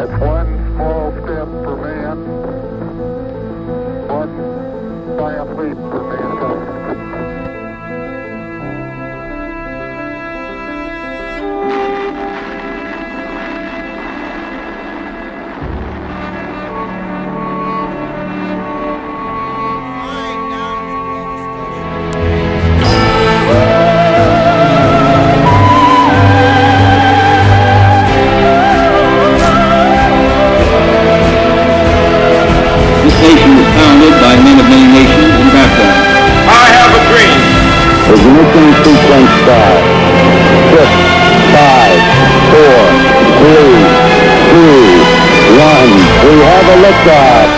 It's one small step for man, one giant leap for mankind. By men of many nations and backgrounds. I have a dream. Ignition sequence start. 6, 5, 4, 3, 2, 1. We have a liftoff.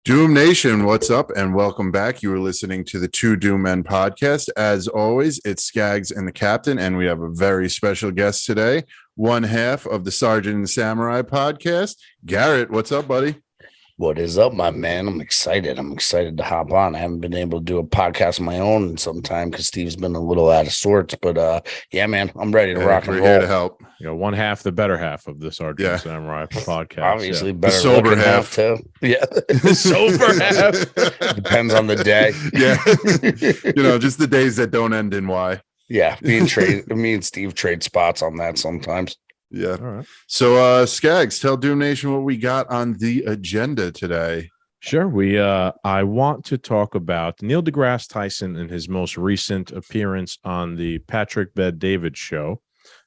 Doom Nation, what's up? And welcome back. You are listening to the Two Doom Men podcast. As always, it's Skaggs and the Captain, and we have a very special guest today. One half of the Sergeant and the Samurai podcast. Garrett, what's up, buddy? What is up, my man? I'm excited. I'm excited to hop on. I haven't been able to do a podcast of my own in some time because Steve's been a little out of sorts. But yeah, man, I'm ready to rock and roll. We're here to help. You know, one half, the better half of the Sergeant and Samurai podcast. Obviously, better the sober half too. Yeah, the sober half depends on the day. Yeah, you know, just the days that don't end in Y. Yeah, me and Steve trade spots on that sometimes. Yeah. All right. So, Skaggs, tell Doom Nation what we got on the agenda today. Sure. I want to talk about Neil Degrasse Tyson in his most recent appearance on the Patrick Bet-David show.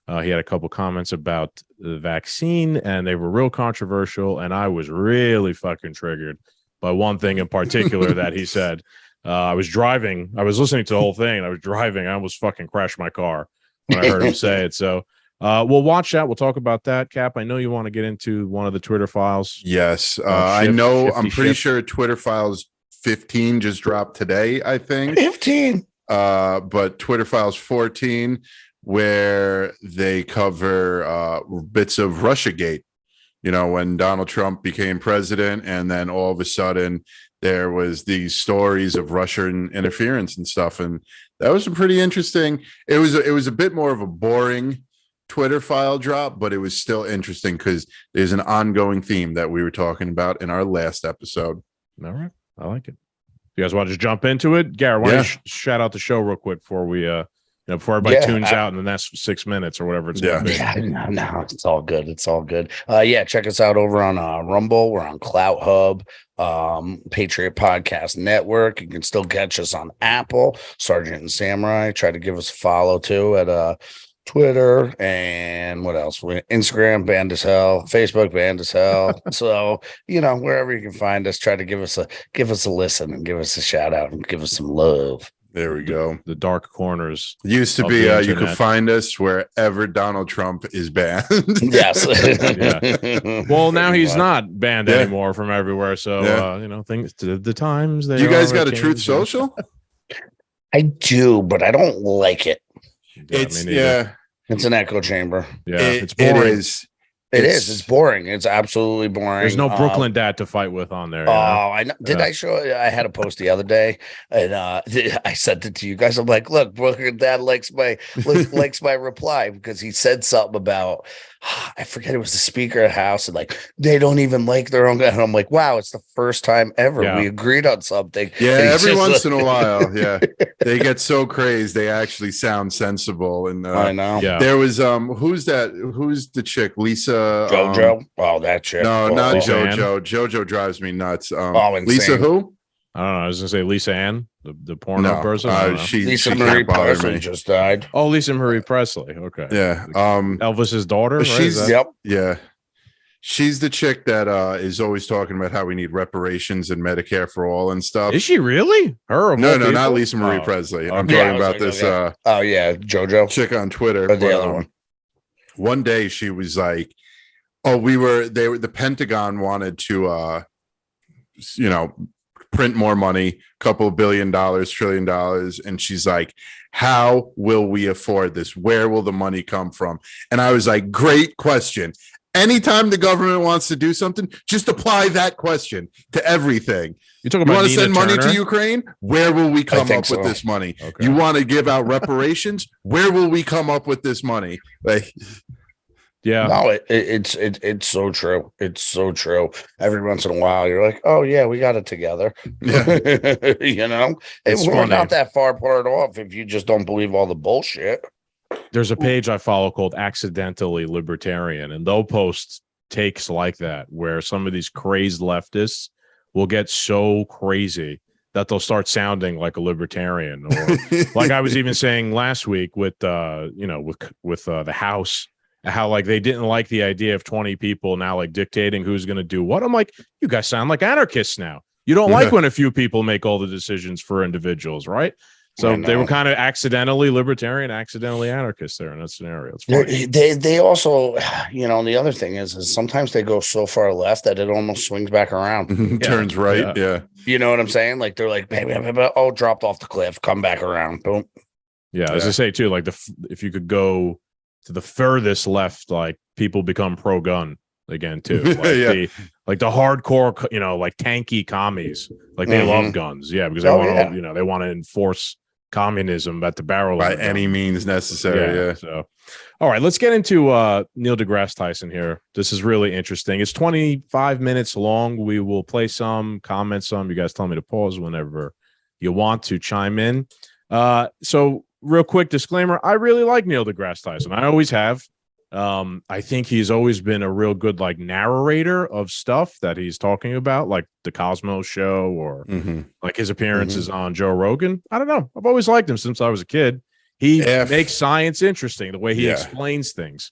He had a couple comments about the vaccine, and they were real controversial, and I was really fucking triggered by one thing in particular that he said. I was driving. I was listening to the whole thing, and I was driving. I almost fucking crashed my car when I heard him say it. So we'll watch that. We'll talk about that. Cap, I know you want to get into one of the Twitter files. Yes. I know. I'm pretty sure Twitter files 15 just dropped today, I think. 15. But Twitter files 14, where they cover bits of Russiagate. You know, when Donald Trump became president, and then all of a sudden there was these stories of Russian interference and stuff, and that was pretty interesting. It was a bit more of a boring Twitter file drop, but it was still interesting because there's an ongoing theme that we were talking about in our last episode. All right, I like it. You guys want to just jump into it? Garrett, why don't you shout out the show real quick before we before everybody tunes out in the next 6 minutes or whatever it's going to be. Yeah, no, it's all good. It's all good. Check us out over on Rumble. We're on Clout Hub, Patriot Podcast Network. You can still catch us on Apple, Sergeant and Samurai. Try to give us a follow too at Twitter, and what else? We're Instagram, banned as hell. Facebook, banned as hell. So, you know, wherever you can find us, try to give us a listen and give us a shout out and give us some love. There we go. The dark corners. It used to be you could find us wherever Donald Trump is banned. Yes. Yeah. Well, now he's not banned anymore from everywhere. So you know, things to the times. You guys got a Truth Social? I do, but I don't like it. It's an echo chamber. Yeah, it's boring. It is. It's boring. It's absolutely boring. There's no Brooklyn dad to fight with on there. I know. Did I show? I had a post the other day, and I sent it to you guys. I'm like, look, Brooklyn dad likes my reply because he said something about I forget, it was the Speaker of the House, and like they don't even like their own guy. And I'm like, wow, it's the first time ever we agreed on something. Yeah, every once in a while, they get so crazed they actually sound sensible. And I know. Yeah. There was who's the chick? Lisa JoJo. That chick. No, not Lisa JoJo. Ann? JoJo drives me nuts. Insane. Lisa who? I don't know. I was gonna say Lisa Ann, the porno person. Lisa Marie Presley just died. Oh, Lisa Marie Presley. Okay. Yeah. Elvis's daughter. Right? She's yeah. She's the chick that is always talking about how we need reparations and Medicare for all and stuff. Is she really? Her? No, not Lisa Marie Presley. I'm talking about this. JoJo chick on Twitter. Or the other one. One day she was like, "Oh, the Pentagon wanted to, print more money, couple $1 billion, $1 trillion," and she's like, "How will we afford this? Where will the money come from?" And I was like, "Great question." Anytime the government wants to do something, just apply that question to everything. You're talking about you want to Nina send money Turner? to Ukraine? Where will we come up with this money? Okay. You want to give out reparations? Where will we come up with this money? Like, Yeah. No, it's so true. It's so true. Every once in a while, you're like, oh yeah, we got it together. Yeah. You know, It's we're funny. not that far apart off if you just don't believe all the bullshit. There's a page I follow called Accidentally Libertarian, and they'll post takes like that where some of these crazed leftists will get so crazy that they'll start sounding like a libertarian, or like I was even saying last week with the House, how like they didn't like the idea of 20 people now like dictating who's going to do what. I'm like, you guys sound like anarchists now. You don't like when a few people make all the decisions for individuals, right? So they were kind of accidentally libertarian, accidentally anarchist there in that scenario. It's funny. They also, the other thing is sometimes they go so far left that it almost swings back around. Turns right. Yeah. You know what I'm saying? Like they're like, oh, dropped off the cliff, come back around, boom. Yeah, as I say too, like if you could go to the furthest left, like people become pro-gun again too. Like the hardcore, like tanky commies, like they love guns. Yeah, because they want to enforce communism at the barrel by any means necessary. Yeah. So, all right, let's get into Neil deGrasse Tyson here. This is really interesting. It's 25 minutes long. We will play some, comment some. You guys tell me to pause whenever you want to chime in. So, real quick disclaimer: I really like Neil deGrasse Tyson. I always have. I think he's always been a real good like narrator of stuff that he's talking about, like the Cosmos show or like his appearances on Joe Rogan. I don't know. I've always liked him since I was a kid. He makes science interesting the way he explains things.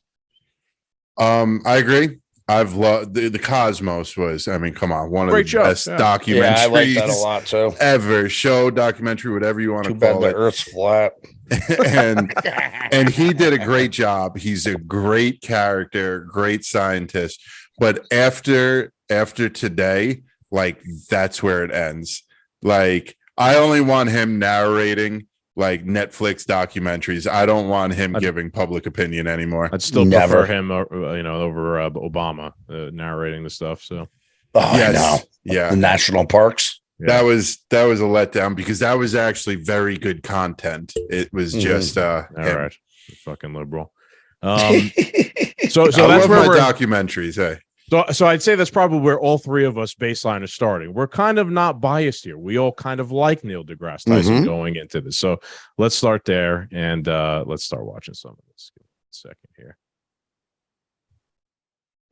I agree. I've loved the Cosmos was, I mean, come on, one of the best documentaries. Yeah, I like that a lot too. Ever show, documentary, whatever you want to call it. The Earth's flat. and he did a great job. He's a great character, great scientist. But after today, like that's where it ends. Like I only want him narrating like Netflix documentaries. I don't want him giving public opinion anymore. I'd still prefer him, over Obama narrating the stuff. So, I know. Yeah, the national parks. Yeah. That was a letdown because that was actually very good content. It was just all right, fucking liberal. So that's love where my documentaries. Hey. So I'd say that's probably where all three of us baseline is starting. We're kind of not biased here. We all kind of like Neil deGrasse Tyson going into this. So let's start there and let's start watching some of this. Give me a second here.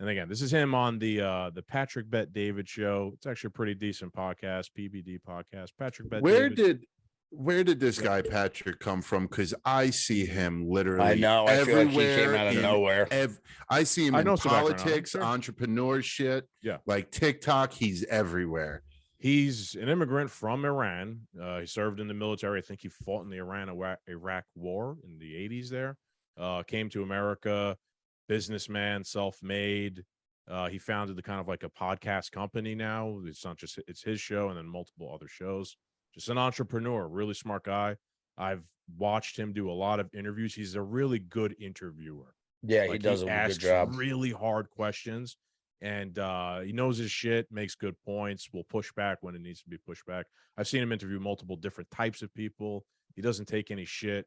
And again, this is him on the Patrick Bet David show. It's actually a pretty decent podcast, PBD podcast. Patrick Bet David. Where did this guy Patrick come from? Because I see him literally. I know. I feel like he came out of nowhere. I see him in politics, sure. entrepreneur shit. Yeah, like TikTok. He's everywhere. He's an immigrant from Iran. He served in the military. I think he fought in the Iran-Iraq war in the 80s there. Came to America, businessman, self-made. He founded the kind of like a podcast company now. It's not just it's his show and then multiple other shows. Just an entrepreneur, really smart guy. I've watched him do a lot of interviews. He's a really good interviewer. Yeah, he does a good job. Really hard questions. And he knows his shit, makes good points, will push back when it needs to be pushed back. I've seen him interview multiple different types of people. He doesn't take any shit.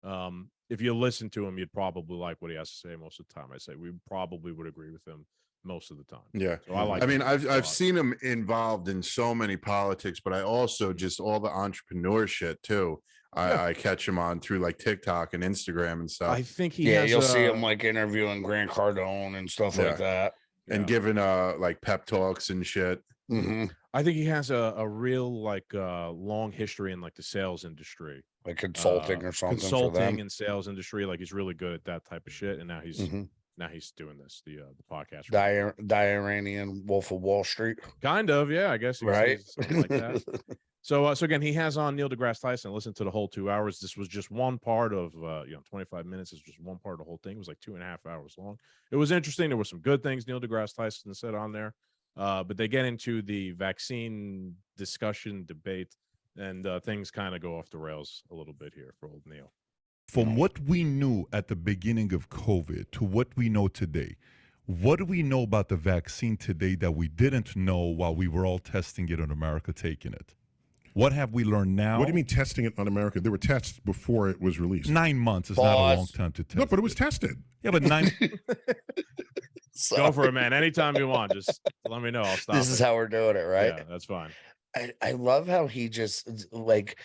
If you listen to him, you'd probably like what he has to say most of the time. I say we probably would agree with him most of the time. Yeah. So I mean, I've seen him involved in so many politics, but I also just all the entrepreneur shit too. I catch him on through like TikTok and Instagram and stuff. I think you'll see him like interviewing Grant Cardone and stuff like that. And giving like pep talks and shit. I think he has a real like long history in like the sales industry, like consulting or something. Consulting and sales industry, like he's really good at that type of shit. And now he's doing this, the podcast. The Iranian Wolf of Wall Street. Kind of, yeah, I guess. Right. Something like that. So again, he has on Neil deGrasse Tyson. Listen to the whole 2 hours. This was just one part of 25 minutes is just one part of the whole thing. It was like 2.5 hours long. It was interesting. There were some good things Neil deGrasse Tyson said on there, but they get into the vaccine discussion debate, and things kind of go off the rails a little bit here for old Neil. From what we knew at the beginning of COVID to what we know today, what do we know about the vaccine today that we didn't know while we were all testing it in America, taking it? What have we learned now? What do you mean testing it on America? There were tests before it was released. 9 months is not a long time to test. No, but it was tested. Yeah, but So, Go for it, man. Anytime you want, just let me know. I'll stop. this is how we're doing it, right? Yeah, that's fine. I love how he just like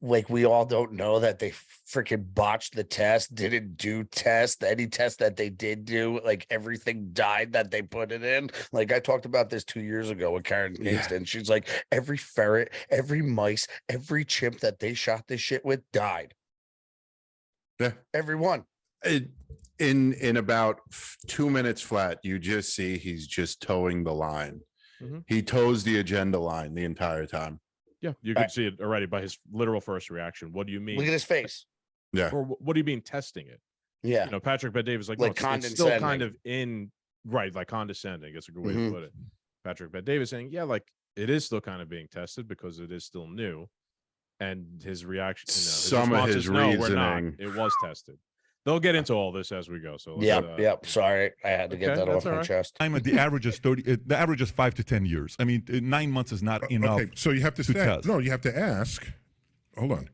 we all don't know that they freaking botched the test, didn't do test, any test that they did do, like everything died that they put it in. Like I talked about this 2 years ago with Karen Kingston. She's like, every ferret, every mice, every chimp that they shot this shit with died. Yeah. Everyone. In about 2 minutes flat, you just see he's just towing the line. He toes the agenda line the entire time. Yeah, you can see it already by his literal first reaction. What do you mean? Look at his face. Yeah. Or what do you mean testing it? Yeah. You know, Patrick Bet-David's like, Like no, it's still kind of in, right, like condescending. I guess a good way to put it. Patrick Bet-David saying, yeah, like it is still kind of being tested because it is still new. And his reaction, you know, some of his reasoning, it was tested. They'll get into all this as we go. So yep. Sorry, I had to get that off my chest. The average is 30. The average is 5 to 10 years. I mean, 9 months is not enough. Okay, so you have to say, test. no, you have to ask. Hold on,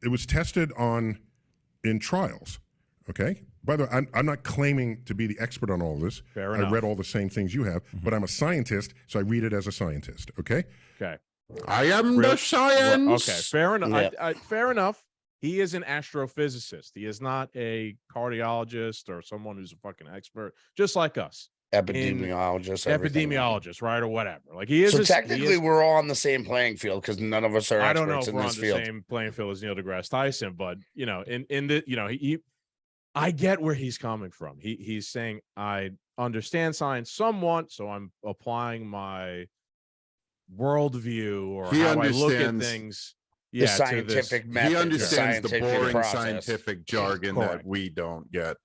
it was tested in trials. Okay. By the way, I'm not claiming to be the expert on all of this. Fair I enough. read all the same things you have, but I'm a scientist, so I read it as a scientist. Okay. Okay. I am the science. Okay. Fair enough. Yeah. Fair enough. He is an astrophysicist. He is not a cardiologist or someone who's a fucking expert, just like us. Epidemiologist, Epidemiologist, right, or whatever. Like he is. So technically, we're all on the same playing field because none of us are. I don't know if in we're on this the field. same playing field as Neil deGrasse Tyson, but you know, in the I get where he's coming from. He's saying I understand science somewhat, so I'm applying my worldview or how I look at things. The scientific method. He understands the boring process. scientific jargon that we don't get.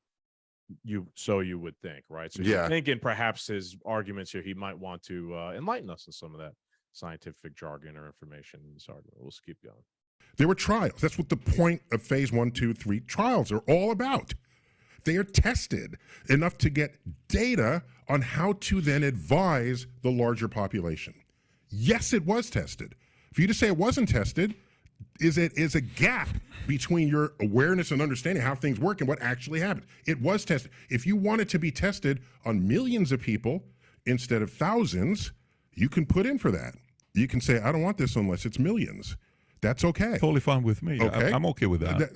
You would think, right? So you're thinking perhaps his arguments here, he might want to enlighten us in some of that scientific jargon or information in this argument. We'll just keep going. There were trials. That's what the point of phase 1, 2, 3 trials are all about. They are tested enough to get data on how to then advise the larger population. Yes, it was tested. For you to say it wasn't tested is a gap between your awareness and understanding how things work and what actually happened. It was tested. If you want it to be tested on millions of people instead of thousands, you can put in for that. You can say, I don't want this unless it's millions. That's okay. Totally fine with me. Okay. I'm okay with that.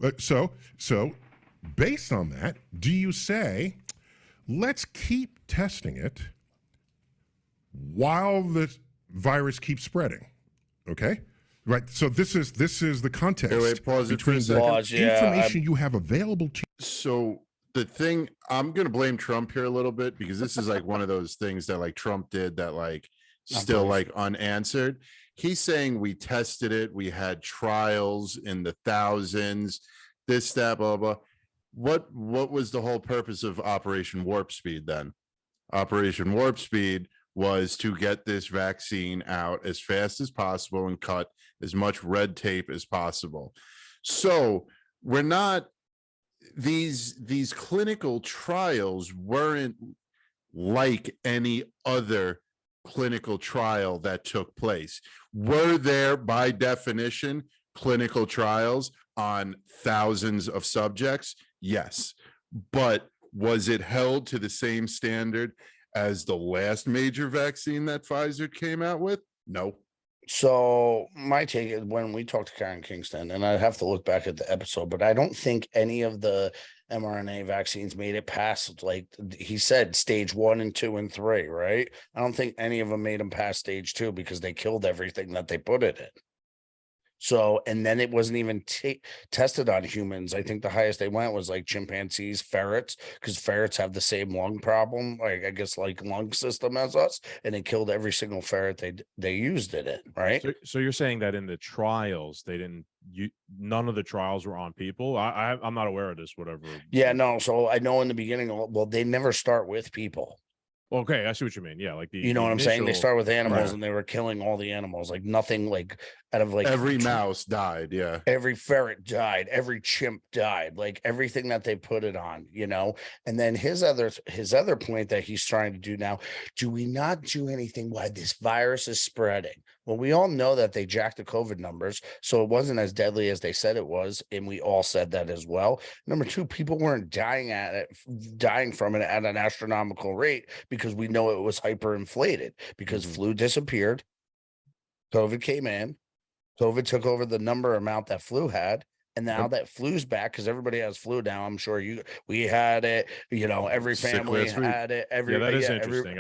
That's fine. So based on that, do you say, let's keep testing it while the virus keeps spreading? Okay, right. So this is the context Pause it for a between second. the information you have available to you. So the thing, I'm gonna blame Trump here a little bit because this is like one of those things that like Trump did that like still like unanswered. He's saying we tested it, we had trials in the thousands, this, that, blah, blah. What was the whole purpose of Operation Warp Speed then? Operation Warp Speed was to get this vaccine out as fast as possible and cut as much red tape as possible. So we're not, these clinical trials weren't like any other clinical trial that took place. Were there, by definition, clinical trials on thousands of subjects? Yes. But was it held to the same standard as the last major vaccine that Pfizer came out with? No. So my take is when we talked to Karen Kingston, and I'd have to look back at the episode, but I don't think any of the mRNA vaccines made it past, like he said, stage 1 and 2 and 3, right? I don't think any of them made them past stage 2 because they killed everything that they put it in. So, and then it wasn't even tested on humans. I think the highest they went was like chimpanzees, ferrets, because ferrets have the same lung problem, like I guess like lung system as us, and they killed every single ferret they used it in, right? So you're saying that in the trials, none of the trials were on people? I'm not aware of this, whatever. Yeah, no. So I know in the beginning, well, they never start with people. Okay, I see what you mean. Yeah, like you know what I'm saying? They start with animals and they were killing all the animals, like nothing, like out of like every mouse died. Yeah. Every ferret died, every chimp died, like everything that they put it on, you know? And then his other point that he's trying to do now, do we not do anything while this virus is spreading? Well, we all know that they jacked the COVID numbers, so it wasn't as deadly as they said it was, and we all said that as well. Number two, people weren't dying from it at an astronomical rate because we know it was hyperinflated because flu disappeared, COVID came in, COVID took over the amount that flu had. And now that flu's back because everybody has flu now. I'm sure we had it. You know, every family had it. Yeah, that is interesting.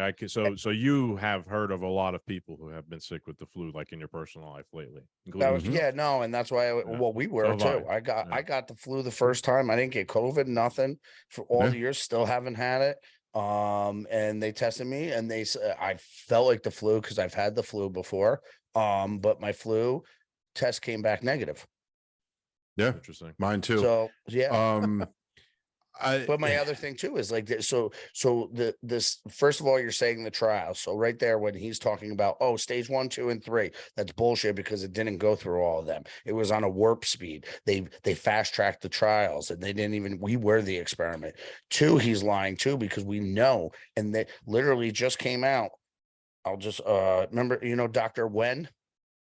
So you have heard of a lot of people who have been sick with the flu, like in your personal life lately. And that's why. We were too. I got the flu the first time. I didn't get COVID, nothing for all the years. Still haven't had it. And they tested me, and I felt like the flu because I've had the flu before. But my flu test came back negative. Yeah, interesting. Mine too. So yeah. But my yeah. other thing too is like this. So this first of all, you're saying the trial. So right there, when he's talking about stage 1, 2, and 3, that's bullshit because it didn't go through all of them. It was on a warp speed. They fast tracked the trials, and we were the experiment. 2, he's lying too because we know, and they literally just came out. I'll just remember, Dr. Wen.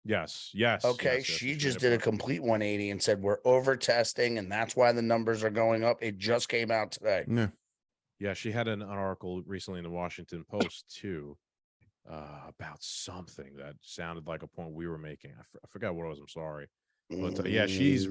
Yes. Okay. Yes, she just did a complete 180 and said, we're over testing. And that's why the numbers are going up. It just came out today. Yeah. She had an article recently in the Washington Post too, about something that sounded like a point we were making. I forgot what it was. I'm sorry. But yeah, she's,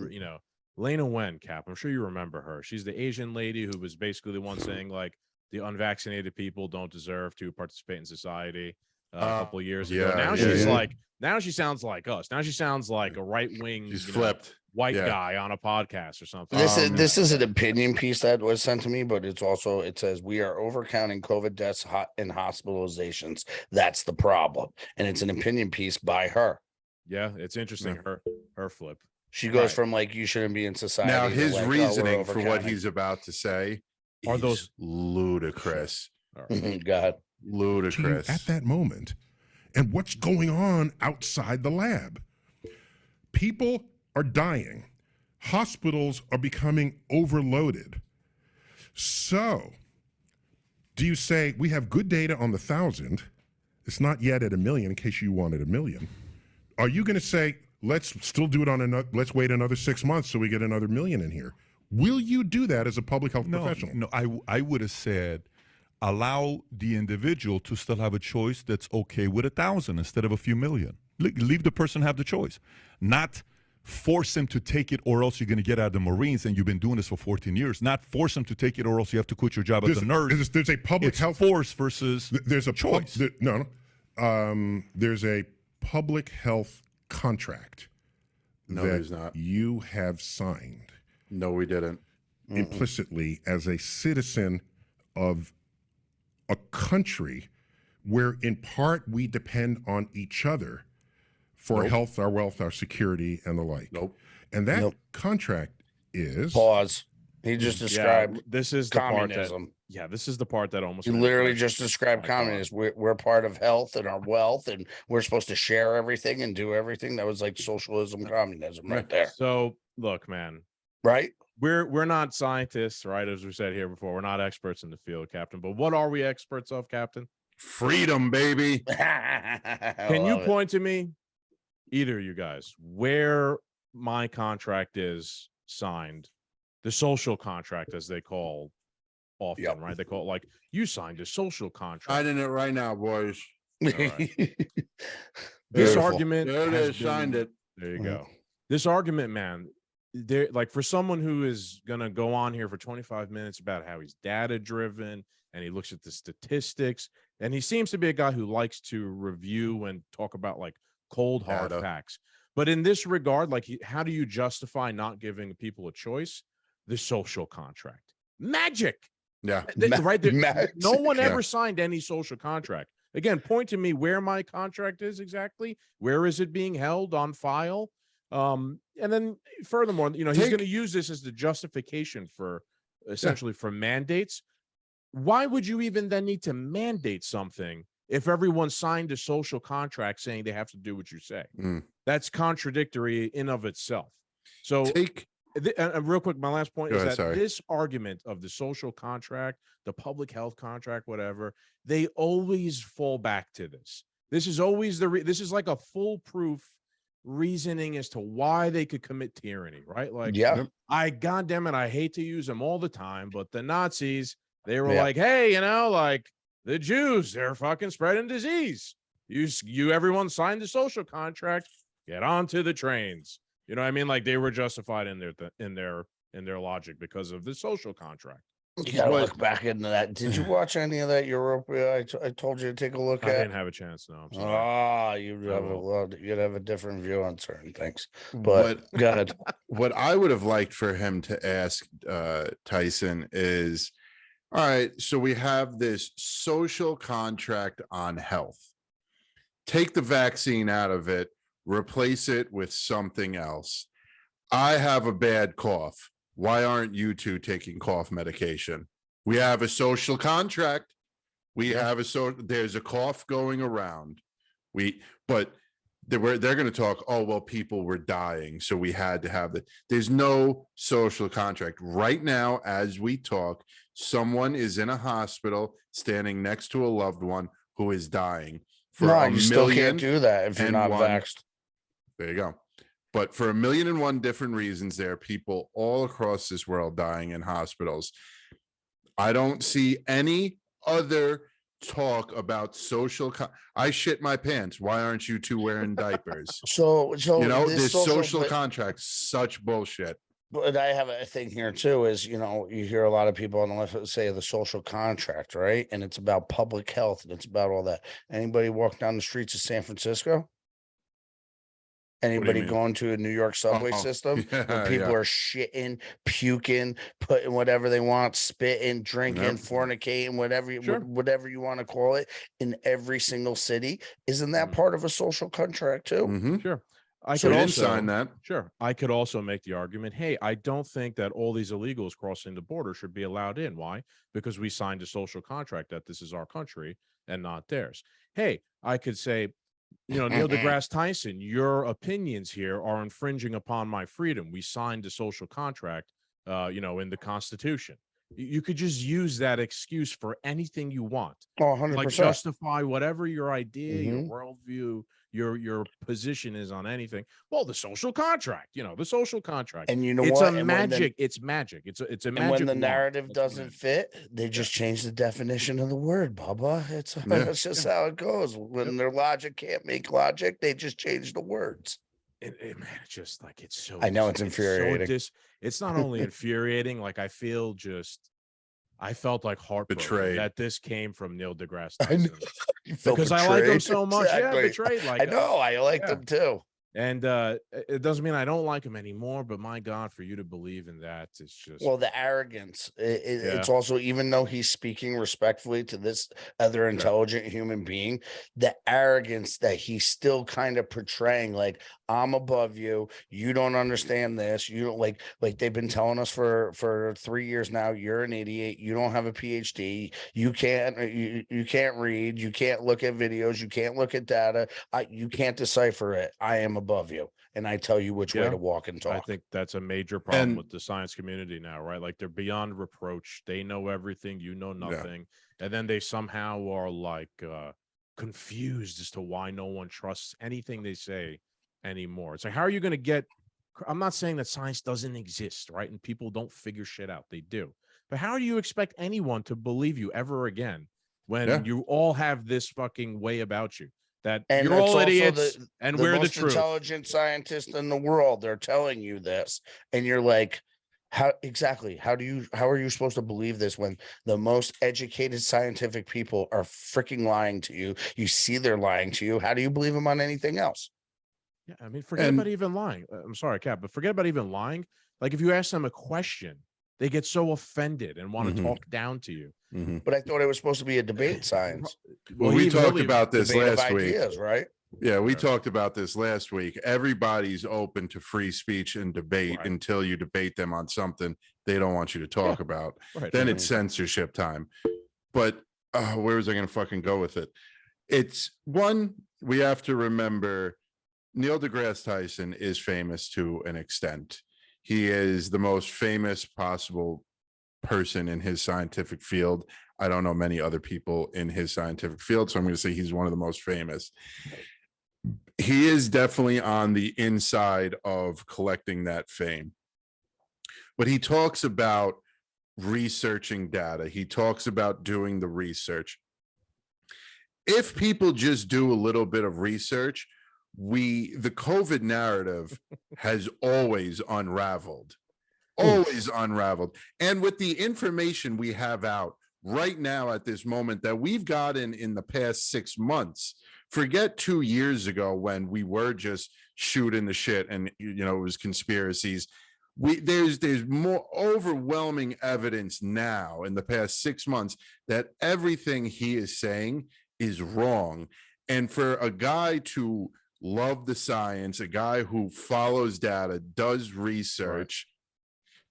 Lena Wen, Cap. I'm sure you remember her. She's the Asian lady who was basically the one saying like the unvaccinated people don't deserve to participate in society. A couple of years ago. Now she's like, now she sounds like us. Now she sounds like a right-wing, flipped white guy on a podcast or something. This is an opinion piece that was sent to me, but it says we are overcounting COVID deaths and hospitalizations. That's the problem, and it's an opinion piece by her. Yeah, it's interesting. Her flip. She goes from like you shouldn't be in society. Now his reasoning for what he's about to say are those ludicrous. God. Ludicrous at that moment, and what's going on outside the lab. People are dying. Hospitals are becoming overloaded. So do you say we have good data on the 1,000? It's not yet at 1 million in case you wanted 1 million. Are you going to say, let's still do it let's wait another 6 months so we get another 1 million in here? Will you do that as a public health professional? No, I would have said, allow the individual to still have a choice that's okay with 1,000 instead of a few million. Leave the person have the choice, not force him to take it or else you're going to get out of the Marines, and you've been doing this for 14 years. Not force him to take it or else you have to quit your job as a nurse. There's a public health force versus there's a choice. There's a public health contract there's not. You have signed. No, we didn't. Implicitly as a citizen of a country where in part we depend on each other for health, our wealth, our security, and the like. And that contract is pause. He just described this is the communism. This is the part that almost he literally just described communism. We're part of health and our wealth, and we're supposed to share everything and do everything. That was like socialism, communism right there. So look, man. Right? We're not scientists, right? As we said here before, we're not experts in the field, Captain. But what are we experts of, Captain? Freedom, baby. Can you point to me, either of you guys, where my contract is signed, the social contract, as they call often, right? They call it like you signed a social contract. Signing it right now, boys. Right. This argument, there it is. Signed it. There you go. This argument, man. There, like for someone who is gonna go on here for 25 minutes about how he's data driven and he looks at the statistics, and he seems to be a guy who likes to review and talk about like cold hard facts. But in this regard, like how do you justify not giving people a choice? The social contract, magic. Yeah, right there. No one ever signed any social contract. Again, point to me where my contract is exactly. Where is it being held on file? And then furthermore, he's going to use this as the justification for essentially for mandates. Why would you even then need to mandate something if everyone signed a social contract saying they have to do what you say? That's contradictory in of itself. So real quick, my last point is that this argument of the social contract, the public health contract, whatever, they always fall back to this. This is always this is like a foolproof reasoning as to why they could commit tyranny, right? Like, Yeah. goddamn it, I hate to use them all the time, but the Nazis, they were Yeah. like, hey, you know, like the Jews, they're fucking spreading disease. Everyone signed the social contract, get onto the trains. You know what I mean? Like they were justified in their logic because of the social contract. You gotta look back into that. Did you watch any of that Europe? I told you to take a look I at. didn't have a chance. No, I'm sorry. You'd have a different view on certain things. But go ahead. What I would have liked for him to ask Tyson is, all right, so we have this social contract on health. Take the vaccine out of it, replace it with something else. I have a bad cough. Why aren't you two taking cough medication? We have a social contract. There's a cough going around. But they're going to talk, oh, well, people were dying, so we had to have it. There's no social contract. Right now, as we talk, someone is in a hospital standing next to a loved one who is dying. You still can't do that if you're not vaxxed. There you go. But for 1,000,001 different reasons, there are people all across this world dying in hospitals. I don't see any other talk about social. I shit my pants. Why aren't you two wearing diapers? So you know, this social contract, such bullshit. But I have a thing here too, is, you know, you hear a lot of people on the left say the social contract, right? And it's about public health and it's about all that. Anybody walk down the streets of San Francisco? Anybody going to a New York subway system where people are shitting, puking, putting whatever they want, spitting, drinking, fornicating, whatever you want to call it, in every single city? Isn't that part of a social contract too? Sure. I could also sign that. Sure. I could also make the argument, hey, I don't think that all these illegals crossing the border should be allowed in. Why? Because we signed a social contract that this is our country and not theirs. Hey, I could say, you know, Neil deGrasse Tyson, your opinions here are infringing upon my freedom. We signed a social contract, you know, in the Constitution. You could just use that excuse for anything you want. 100%. Like justify whatever your idea, your worldview, your position is on anything. Well, the social contract, you know, the social contract. And you know it's what? It's magic. It's a magic. And when the narrative doesn't fit, they just change the definition of the word, Bubba. That's just how it goes. When their logic can't make logic, they just change the words. Man, it's just like, it's so. I know it's infuriating. It's not only infuriating. Like I felt like heartbroken betrayed that this came from Neil deGrasse Tyson. Because I like him so much. Exactly. Yeah, betrayed. Like I know, I liked him too. And it doesn't mean I don't like him anymore, but my God, for you to believe in that, it's just, well, the arrogance. It's also, even though he's speaking respectfully to this other intelligent human being, the arrogance that he's still kind of portraying, like, I'm above you, you don't understand this, you don't like they've been telling us for 3 years now, you're an idiot, you don't have a PhD, you can't read, you can't look at videos, you can't look at data, you can't decipher it. I am above you, and I tell you which way to walk and talk. I think that's a major problem with the science community now, right? Like they're beyond reproach. They know everything, you know nothing, and then they somehow are like confused as to why no one trusts anything they say anymore. It's like, how are you going to get? I'm not saying that science doesn't exist, right? And people don't figure shit out. They do, but how do you expect anyone to believe you ever again when you all have this fucking way about you? That you're all idiots, and we're the truth. Intelligent scientists in the world, they're telling you this, and you're like, how exactly? How are you supposed to believe this when the most educated scientific people are freaking lying to you? You see they're lying to you. How do you believe them on anything else? Yeah, I mean, forget about even lying. I'm sorry, Cap, but forget about even lying. Like if you ask them a question, they get so offended and want to talk down to you. But I thought it was supposed to be a debate science. Well, we talked about this last week. Ideas, right? Yeah, we talked about this last week. Everybody's open to free speech and debate until you debate them on something they don't want you to talk about. Then it's censorship time. But where was I going to fucking go with it? It's one, we have to remember Neil deGrasse Tyson is famous to an extent. He is the most famous possible person in his scientific field. I don't know many other people in his scientific field, so I'm going to say he's one of the most famous. He is definitely on the inside of collecting that fame. But he talks about researching data. He talks about doing the research. If people just do a little bit of research, the COVID narrative has always unraveled. And with the information we have out right now at this moment that we've gotten in the past 6 months, forget 2 years ago when we were just shooting the shit and, you know, it was conspiracies. There's more overwhelming evidence now in the past 6 months that everything he is saying is wrong. And for a guy to love the science, a guy who follows data, does research,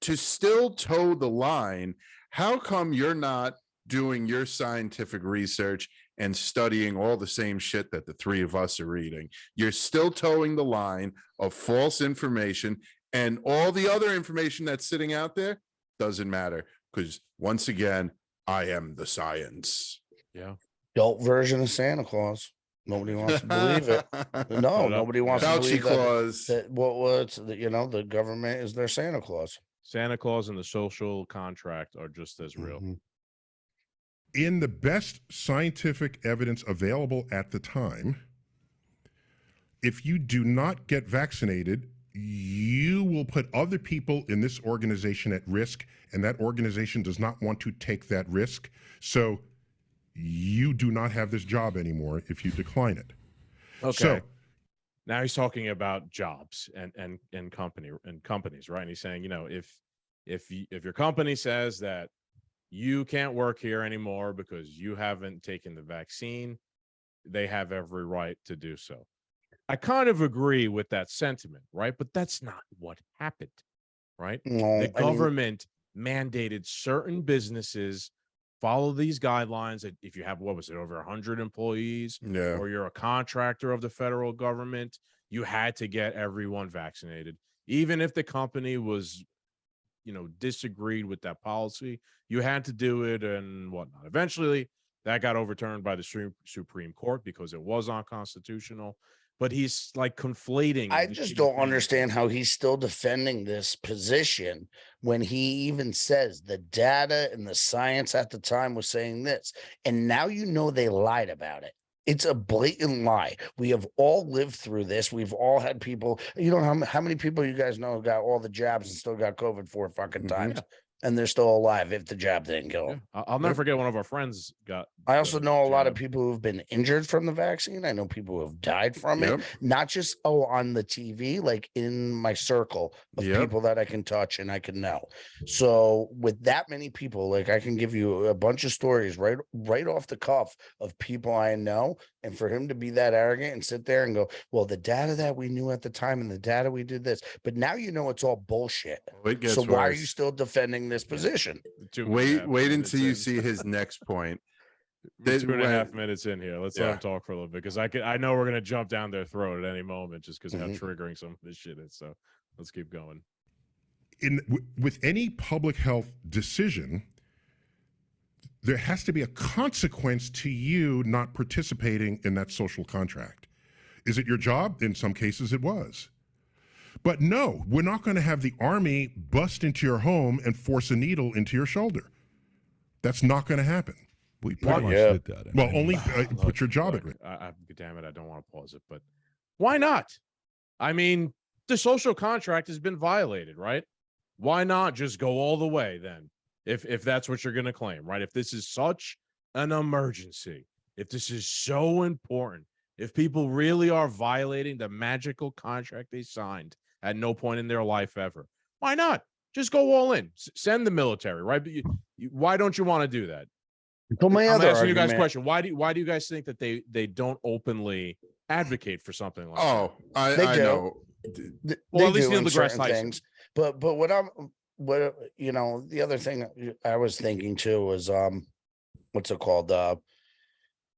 to still toe the line, how come you're not doing your scientific research and studying all the same shit that the three of us are reading? You're still towing the line of false information, and all the other information that's sitting out there doesn't matter, because once again, I am the science. Yeah. Adult version of Santa Claus. Nobody wants to believe it. No, nobody wants to believe that what's you know, the government is their Santa Claus. Santa Claus and the social contract are just as real. In the best scientific evidence available at the time, if you do not get vaccinated, you will put other people in this organization at risk, and that organization does not want to take that risk. So you do not have this job anymore if you decline it. Okay. So now he's talking about jobs and companies, right? And he's saying, you know, if your company says that you can't work here anymore because you haven't taken the vaccine, they have every right to do so. I kind of agree with that sentiment, right? But that's not what happened, right? No, The government mandated certain businesses follow these guidelines. That if you have, what was it, over 100 employees, or you're a contractor of the federal government, you had to get everyone vaccinated. Even if the company was, you know, disagreed with that policy, you had to do it and whatnot. Eventually, that got overturned by the Supreme Court because it was unconstitutional. But he's like conflating. I just don't understand how he's still defending this position when he even says the data and the science at the time was saying this. And now you know they lied about it. It's a blatant lie. We have all lived through this. We've all had people, you know, how many people you guys know got all the jabs and still got COVID 4 fucking times. And they're still alive if the jab didn't kill them. Yeah. I'll never forget one of our friends got. I also know a lot of people who've been injured from the vaccine. I know people who have died from it, not just on the TV, like in my circle of people that I can touch and I can know. So with that many people, like I can give you a bunch of stories right off the cuff of people I know. And for him to be that arrogant and sit there and go, well, the data that we knew at the time and the data we did this, but now you know it's all bullshit. So why are you still defending this position? Wait until you see his next point. 2.5 minutes in here. Let's let him talk for a little bit, because I know we're gonna jump down their throat at any moment just because of how triggering some of this shit is. So let's keep going. With any public health decision, there has to be a consequence to you not participating in that social contract. Is it your job? In some cases it was. But no, we're not going to have the army bust into your home and force a needle into your shoulder. That's not going to happen. We pretty much did that. Well, only put your job at risk. Damn it, I don't want to pause it, but why not? I mean, the social contract has been violated, right? Why not just go all the way then? If that's what you're going to claim, right? If this is such an emergency, if this is so important, if people really are violating the magical contract they signed at no point in their life ever, why not just go all in? Send the military, right? But why don't you want to do that? I'm asking you guys a question. Why do you guys think that they don't openly advocate for something like that? I know. Well, at least Neil Degrasse Tyson. But what you know, the other thing I was thinking too was what's it called?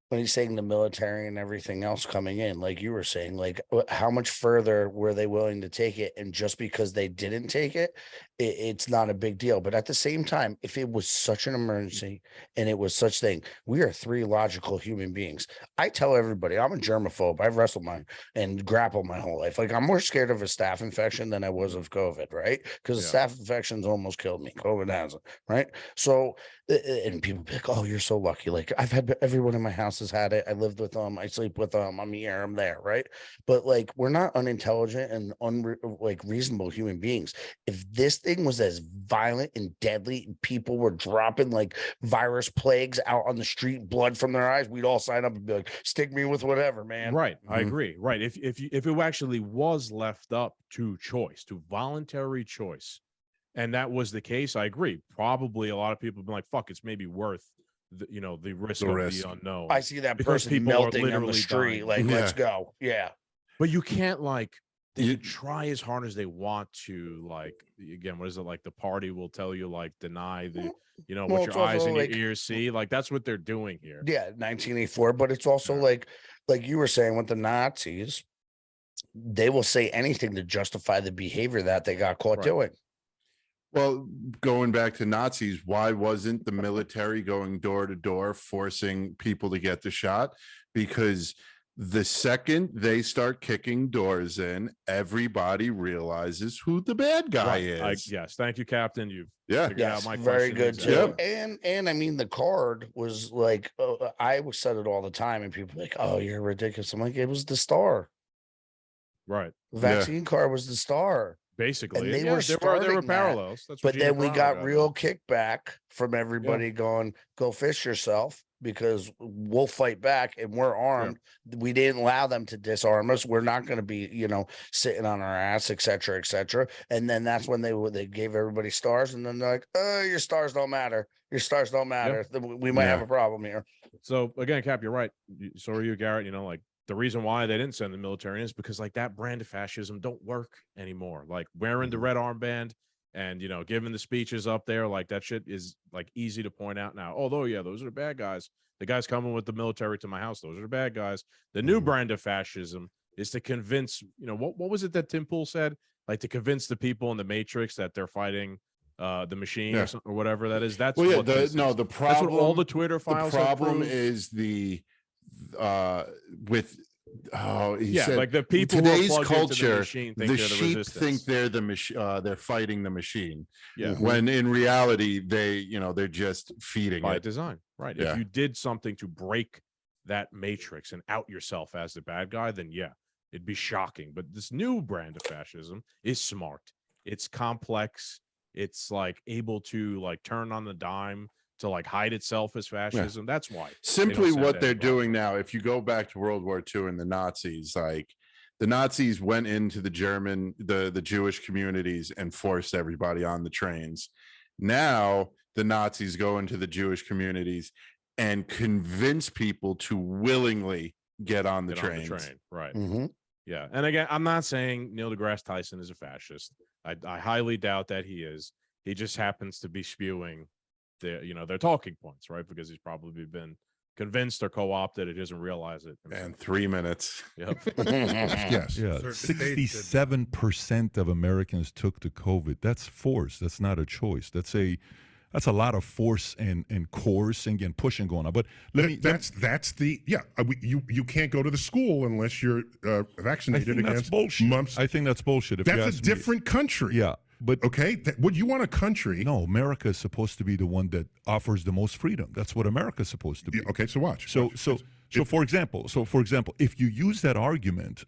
when he's saying the military and everything else coming in, like you were saying, like how much further were they willing to take it? And just because they didn't take it, it's not a big deal. But at the same time, if it was such an emergency and it was such thing, we are 3 logical human beings. I tell everybody I'm a germaphobe. I've wrestled and grappled my whole life. Like I'm more scared of a staph infection than I was of COVID, right? Because the staph infections almost killed me. COVID hasn't, right? So, and people be like, oh, you're so lucky. Like I've had everyone in my house has had it. I lived with them. I sleep with them. I'm here. I'm there. Right. But like, we're not unintelligent and reasonable human beings. If this thing was as violent and deadly, people were dropping like virus plagues out on the street, blood from their eyes, we'd all sign up and be like, stick me with whatever, man. Right. I agree. Right. If it actually was left up to choice, to voluntary choice, and that was the case, I agree. Probably a lot of people have been like, fuck, it's maybe worth the risk of the unknown. I see that person melting on the street, like, let's go. Yeah. But you can't they try as hard as they want to, again, what is it, like the party will tell you, like, deny the, what your eyes and your ears see, like that's what they're doing here. Yeah, 1984. But it's also like you were saying with the Nazis, they will say anything to justify the behavior that they got caught doing. Well, going back to Nazis, why wasn't the military going door to door forcing people to get the shot? Because the second they start kicking doors in, everybody realizes who the bad guy is. Yes, thank you, Captain. You've figured out my very good too. And I mean, the card was like, I said it all the time, and people were like, "Oh, you're ridiculous." I'm like, it was the star, right? The vaccine card was the star. Basically, and there were parallels. That's but then we got real kickback from everybody going, "Go fish yourself," because we'll fight back and we're armed. We didn't allow them to disarm us. We're not going to be, sitting on our ass, et cetera, et cetera. And then that's when they gave everybody stars, and then they're like, "Oh, your stars don't matter. Your stars don't matter. We might have a problem here." So again, Cap, you're right. So are you, Garrett. The reason why they didn't send the military in is because that brand of fascism don't work anymore. Like wearing the red armband and, giving the speeches up there, like that shit is like easy to point out now. Although, those are the bad guys. The guys coming with the military to my house, those are the bad guys. The new brand of fascism is to convince, what was it that Tim Pool said? Like to convince the people in the Matrix that they're fighting the machine or whatever that is. That's the problem. That's what all the Twitter files. The problem is like the people today's culture, the sheep think they're the machine. They're fighting the machine. Yeah. When in reality, they're just feeding by it. Design. Right. Yeah. If you did something to break that matrix and out yourself as the bad guy, then it'd be shocking. But this new brand of fascism is smart. It's complex. It's like able to like turn on the dime to like hide itself as fascism. That's why simply what they're doing now. If you go back to World War II and the Nazis, like the Nazis went into the Jewish communities and forced everybody on the trains. Now the Nazis go into the Jewish communities and convince people to willingly get on the trains. Right. Mm-hmm. Yeah. And again, I'm not saying Neil deGrasse Tyson is a fascist. I highly doubt that he is. He just happens to be spewing their talking points, right? Because he's probably been convinced or co-opted. He doesn't realize it. And 3 minutes. Yes. 67% of Americans took the COVID. That's force. That's not a choice. That's a lot of force and coercing and pushing going on. But you can't go to the school unless you're vaccinated against mumps. I think that's bullshit. That's a different country. Yeah. But would you want a country? No, America is supposed to be the one that offers the most freedom. That's what America is supposed to be. Okay, so watch. So for example, if you use that argument,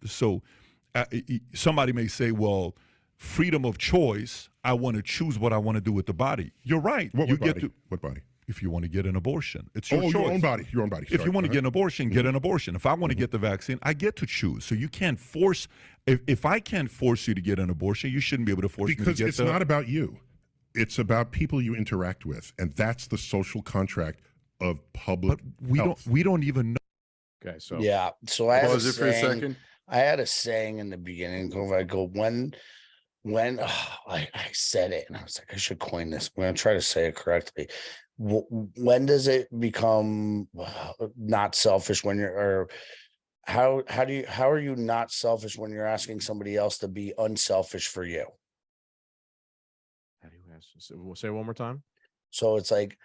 somebody may say, well, freedom of choice. I want to choose what I want to do with the body. You're right. What body? If you want to get an abortion, it's your choice. Your own body. If you want to get an abortion, get an abortion. If I want to get the vaccine, I get to choose. So you can't force. If I can't force you to get an abortion, you shouldn't be able to force me to get. Because it's not about you. It's about people you interact with, and that's the social contract of public. But we don't even know. Okay, so So I had for a second. I had a saying in the beginning. I go when I said it, and I was like, I should coin this. I'm going to try to say it correctly. when does it become not selfish when you're, or how are you not selfish when you're asking somebody else to be unselfish for you? How do you ask? Say it one more time. So it's like,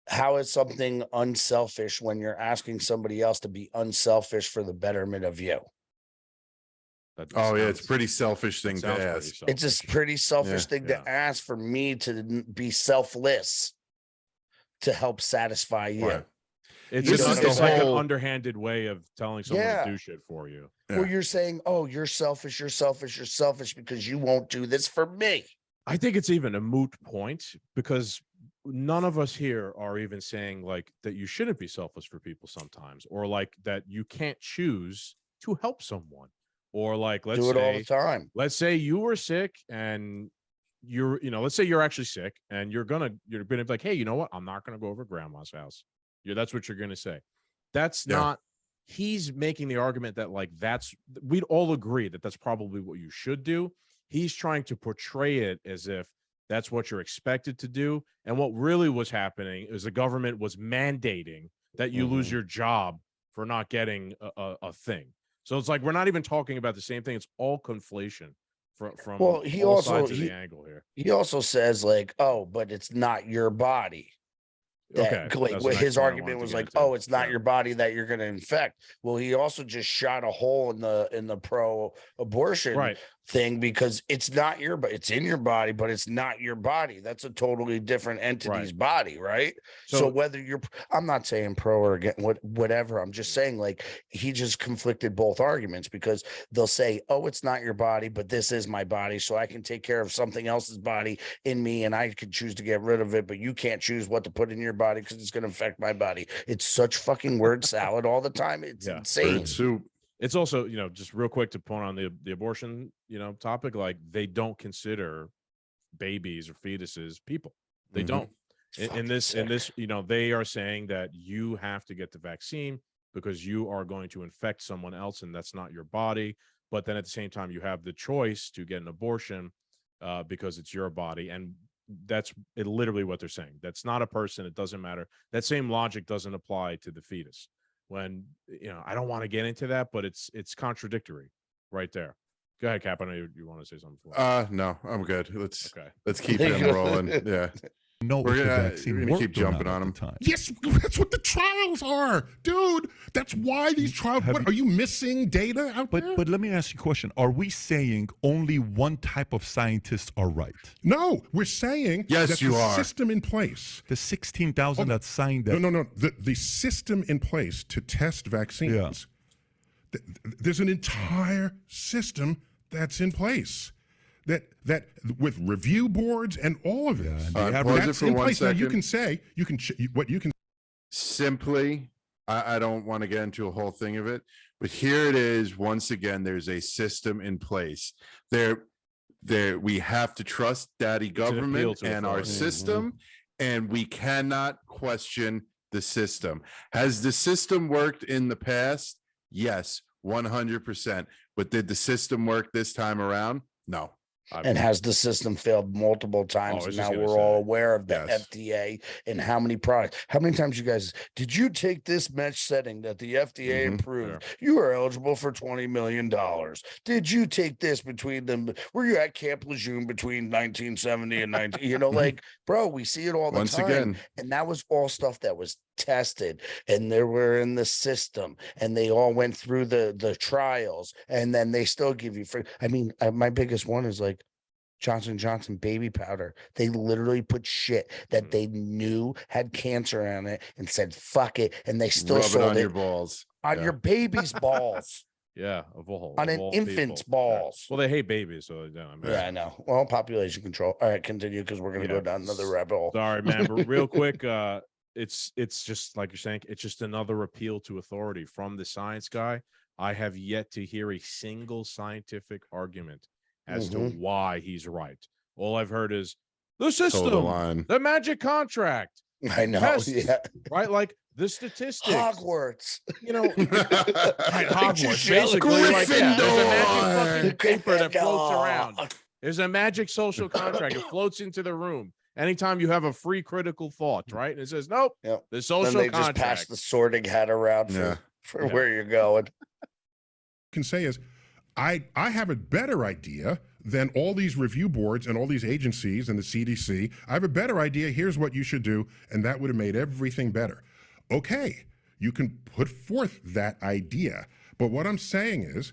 how is something unselfish when you're asking somebody else to be unselfish for the betterment of you? Oh yeah, it's a pretty selfish thing to ask. It's a pretty selfish thing to ask for me to be selfless to help satisfy you. Right. It's like an underhanded way of telling someone to do shit for you. Well, you're saying, oh, you're selfish because you won't do this for me. I think it's even a moot point because none of us here are even saying like that you shouldn't be selfless for people sometimes, or like that you can't choose to help someone, or like let's do it say, all the time. Let's say you were sick and let's say you're actually sick and you're gonna be like, hey, you know what? I'm not gonna go over to grandma's house. That's what you're gonna say. That's not. He's making the argument that like we'd all agree that that's probably what you should do. He's trying to portray it as if that's what you're expected to do. And what really was happening is the government was mandating that you lose your job for not getting a thing. So it's like we're not even talking about the same thing. It's all conflation from all sides of the angle here. He also says like, oh, but it's not your body. His argument was like, oh, it's not your body that you're going to infect. Well, he also just shot a hole in the pro-abortion thing because it's not it's in your body, but it's not your body. That's a totally different entity's body, right? So whether I'm not saying pro or against whatever. I'm just saying like he just conflicted both arguments because they'll say, oh, it's not your body, but this is my body, so I can take care of something else's body in me, and I could choose to get rid of it, but you can't choose what to put in your body because it's going to affect my body. It's such fucking word salad all the time. It's insane. It's also, just real quick to point on the abortion, topic, like they don't consider babies or fetuses people. They don't. In this, they are saying that you have to get the vaccine because you are going to infect someone else and that's not your body. But then at the same time, you have the choice to get an abortion because it's your body. And that's literally what they're saying. That's not a person. It doesn't matter. That same logic doesn't apply to the fetus. When I don't want to get into that, but it's contradictory right there. Go ahead, Cap. I know you want to say something. No, I'm good. Let's keep him rolling. Yeah. No, we're gonna keep jumping on him. Yes, that's what the trials are, dude. That's why these trials. Are you missing data out there? But let me ask you a question: are we saying only one type of scientists are right? No, we're saying yes, you are. System in place. The 16,000 that signed that. No. The system in place to test vaccines. Yeah. There's an entire system that's in place. That with review boards and all of this, pause it for 1 second. Now you can simply. I don't want to get into a whole thing of it, but here it is. Once again, there's a system in place. We have to trust Daddy Government and our system, and we cannot question the system. Has the system worked in the past? Yes, 100%. But did the system work this time around? No. And has the system failed multiple times? And now we're all aware of the FDA and how many products. How many times you guys did you take this mesh setting that the FDA approved? Yeah. You are eligible for $20 million. Did you take this between them? Were you at Camp Lejeune between 1970 and 19? Like, bro, we see it all the time. Again. And that was all stuff that was tested, and they were in the system, and they all went through the trials, and then they still give you free. I mean, my biggest one is like Johnson & Johnson baby powder. They literally put shit that they knew had cancer on it and said fuck it, and they still sold it on your balls, on your baby's balls. Yeah, on an infant's balls. Well, they hate babies, so I know. Well, population control. All right, continue because we're gonna go down another rabbit hole. Sorry, man, but real quick, it's just like you're saying, it's just another appeal to authority from the science guy. I have yet to hear a single scientific argument as to why he's right. All I've heard is the system, the magic contract. I know, tests, right? Like the statistics. Hogwarts. Right, Hogwarts. Basically, like, there's a magic fucking paper that floats around. There's a magic social contract. It floats into the room. Anytime you have a free critical thought, right? And it says, nope, Yep. the social Then they contract. just pass the sorting hat around for where you're going. Can say is, I have a better idea than all these review boards and all these agencies and the CDC. I have a better idea. Here's what you should do. And that would have made everything better. Okay, you can put forth that idea. But what I'm saying is,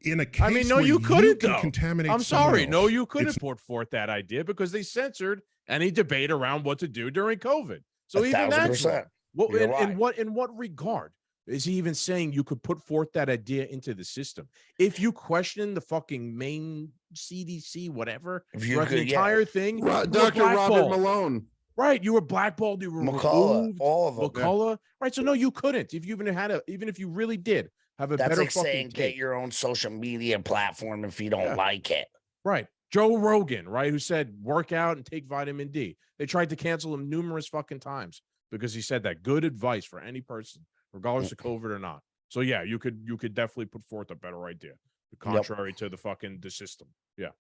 in a case I mean, no, where you couldn't, can though. contaminate I'm someone sorry. else, No, you couldn't it's- put forth that idea because they censored any debate around what to do during COVID. So even that's wrong. 1,000%. In what regard is he even saying you could put forth that idea into the system? If you question the fucking main CDC, whatever, If you throughout the could, entire thing, you were Dr. Robert blackballed. Malone. Right, you were blackballed. You were McCullough, removed. all of them. McCullough. Right, so no, you couldn't. If you even had even if you really did have a That's better like fucking saying take. get your own social media platform if you don't like it. Right. Joe Rogan, right, who said work out and take vitamin D. They tried to cancel him numerous fucking times because he said that good advice for any person, regardless of COVID or not. So yeah, you could definitely put forth a better idea, contrary to the system. Yeah.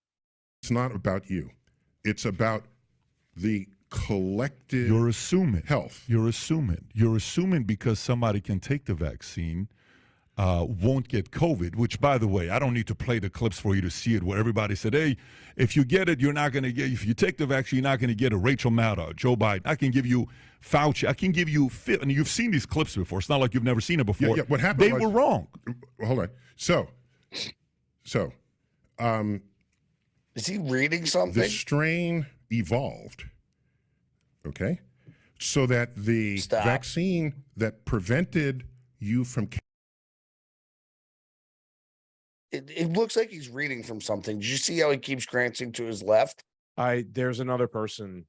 It's not about you. It's about the collective You're assuming health. You're assuming because somebody can take the vaccine, won't get COVID, which, by the way, I don't need to play the clips for you to see it, where everybody said, hey, if you get it, you're not going to get, if you take the vaccine, you're not going to get a Rachel Maddow, Joe Biden. I can give you Fauci. I can give you, and you've seen these clips before. It's not like you've never seen it before. Yeah, what happened They were wrong. Hold on. So, is he reading something? the strain evolved, okay, so that the vaccine that prevented you from It looks like he's reading from something. Did you see how he keeps glancing to his left? There's another person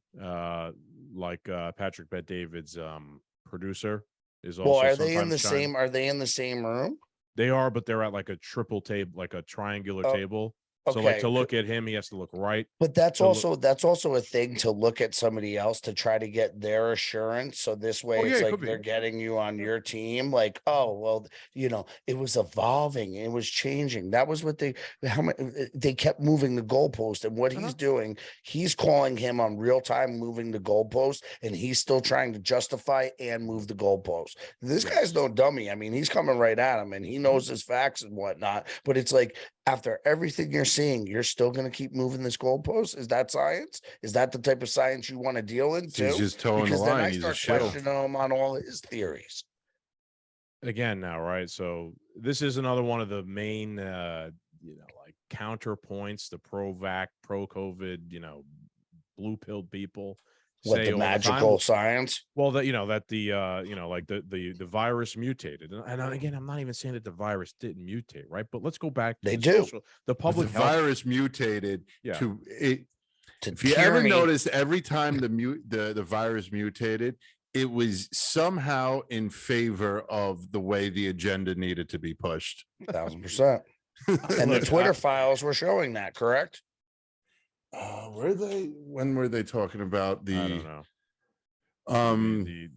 like Patrick Bet-David's producer is also. Well, are they in the sometimes same? Are they in the same room? They are, but they're at like a triple table, like a triangular table. So okay. like to look at him, he has to look right. But that's So also a thing to look at somebody else to try to get their assurance. So this way, it's it like could be. they're getting you on your team. Like, oh well, it was evolving, it was changing. That was what they kept moving the goalpost. And what he's doing, he's calling him on real time moving the goalpost, and he's still trying to justify and move the goalpost. This guy's no dummy. I mean, he's coming right at him, and he knows his facts and whatnot. But it's like, after everything you're seeing, you're still going to keep moving this goalpost? Is that science? Is that the type of science you want to deal in too? He's just towing because the then line. I He's a start shill. questioning him on all his theories. Again now, right? So this is another one of the main, like counterpoints, the pro-vac, pro-COVID, blue pill people. What, say the all magical time. science? Well, that like the virus mutated, and again, I'm not even saying that the virus didn't mutate, right? But let's go back. To the public the health. virus mutated to it. To if you ever notice, every time the virus mutated, it was somehow in favor of the way the agenda needed to be pushed. 1,000%. And the Twitter files were showing that, correct? When were they talking about the? I don't know.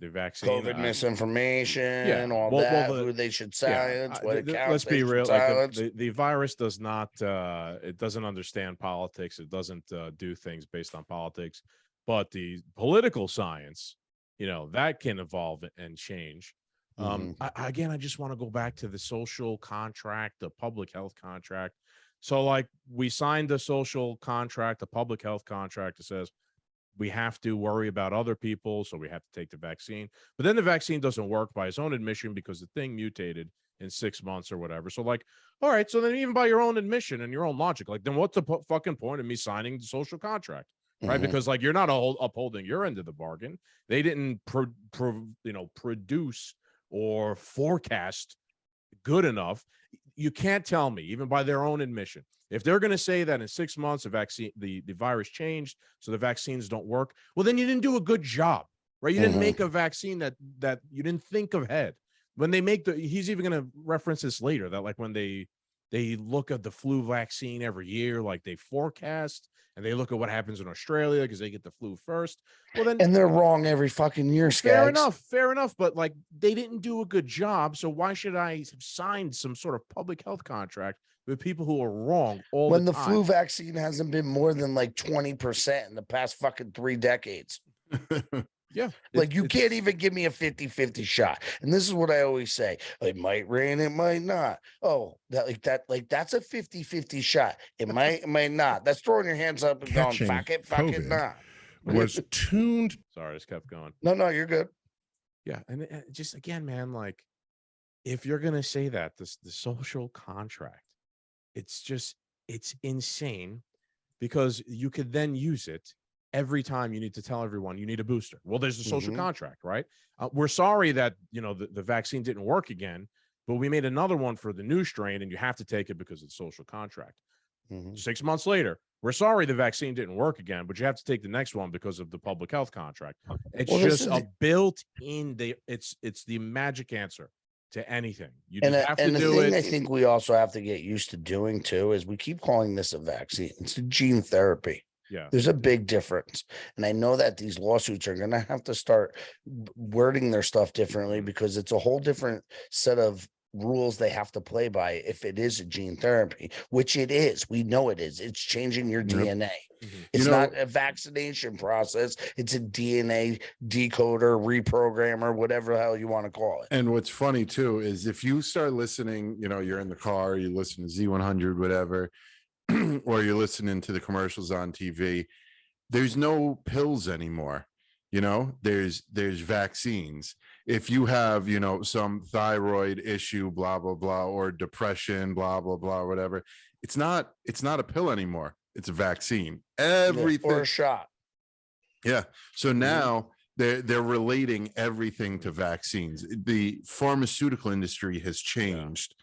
The vaccine, COVID misinformation, all well, that. well, who they should silence, what accounts let's be they should real. Like silence. the virus does not. It doesn't understand politics. It doesn't do things based on politics. But the political science, that can evolve and change. Again, I just want to go back to the social contract, the public health contract. So like we signed a social contract, a public health contract that says we have to worry about other people, so we have to take the vaccine. But then the vaccine doesn't work by its own admission because the thing mutated in 6 months or whatever. So like, all right, so then even by your own admission and your own logic, like then what's the fucking point of me signing the social contract? Right, because like you're not upholding your end of the bargain. They didn't produce or forecast good enough. You can't tell me, even by their own admission, if they're going to say that in 6 months the virus changed, so the vaccines don't work. Well, then you didn't do a good job, right? You didn't make a vaccine that you didn't think ahead. When they make he's even going to reference this later, that like when they They look at the flu vaccine every year, like they forecast, and they look at what happens in Australia because they get the flu first. Well, then, and they're wrong every fucking year, fair Skaggs. fair enough. But like, they didn't do a good job. So why should I have signed some sort of public health contract with people who are wrong all When the the time? flu vaccine hasn't been more than like 20% in the past fucking 3 decades. Yeah. Like, you can't even give me a 50-50 shot. And this is what I always say. It might rain, it might not. Oh, that's a 50-50 shot. It might not. That's throwing your hands up and Catching going, fuck it, COVID not. was tuned. Sorry, I just kept going. No, you're good. Yeah. And just again, man, like, if you're going to say that, the social contract, it's insane, because you could then use it every time you need to tell everyone you need a booster. Well, there's a social contract, right? We're sorry that, the vaccine didn't work again, but we made another one for the new strain and you have to take it because it's social contract. 6 months later, we're sorry the vaccine didn't work again, but you have to take the next one because of the public health contract. It's just a built-in, it's the magic answer to anything. You just have to do it. I think we also have to get used to doing too is we keep calling this a vaccine. It's a gene therapy. Yeah, there's a big difference. And I know that these lawsuits are going to have to start wording their stuff differently, because it's a whole different set of rules they have to play by if it is a gene therapy, which it is. We know it is. It's changing your DNA. It's not a vaccination process. It's a DNA decoder, reprogrammer, whatever the hell you want to call it. And what's funny too is if you start listening, you're in the car, you listen to Z100, whatever, or you're listening to the commercials on TV, there's no pills anymore. There's vaccines. If you have, some thyroid issue, blah, blah, blah, or depression, blah, blah, blah, whatever, it's not a pill anymore. It's a vaccine. Everything. Or a shot. Yeah. So now they're relating everything to vaccines. The pharmaceutical industry has changed.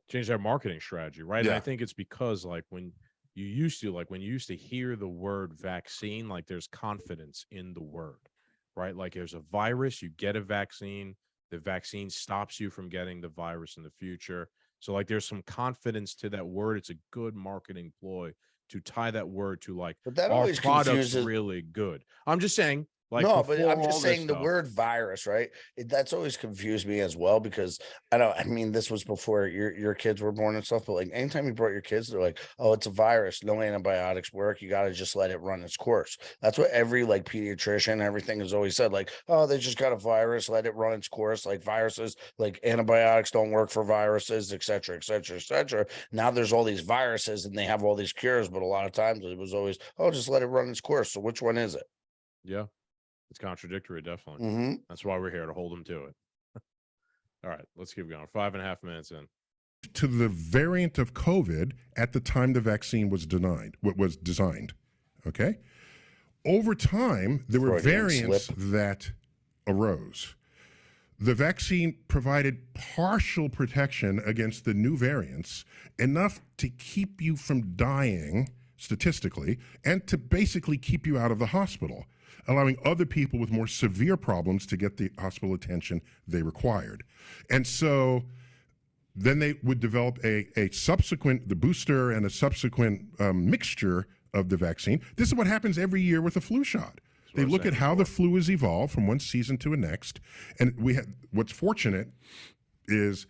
Change their marketing strategy, right? Yeah. And I think it's because when you used to hear the word vaccine, like there's confidence in the word, right? Like there's a virus, you get a vaccine, the vaccine stops you from getting the virus in the future. So like there's some confidence to that word. It's a good marketing ploy to tie that word to but that our product's really good. I'm just saying. No, but I'm just saying the word virus, right? That's always confused me as well, because this was before your kids were born and stuff, but like anytime you brought your kids, they're like, oh, it's a virus. No antibiotics work. You got to just let it run its course. That's what every pediatrician, everything has always said, oh, they just got a virus, let it run its course. Like viruses, like antibiotics don't work for viruses, et cetera, et cetera, et cetera. Now there's all these viruses and they have all these cures, but a lot of times it was always, oh, just let it run its course. So which one is it? Yeah. It's contradictory, definitely. That's why we're here, to hold them to it. All right, let's keep going. 5.5 minutes in. To the variant of COVID at the time the vaccine was designed. Okay. Over time, there were variants that arose. The vaccine provided partial protection against the new variants, enough to keep you from dying statistically, and to basically keep you out of the hospital, allowing other people with more severe problems to get the hospital attention they required. And so then they would develop the booster and a subsequent mixture of the vaccine. This is what happens every year with a flu shot. They look at how the flu has evolved from one season to the next. And what's fortunate is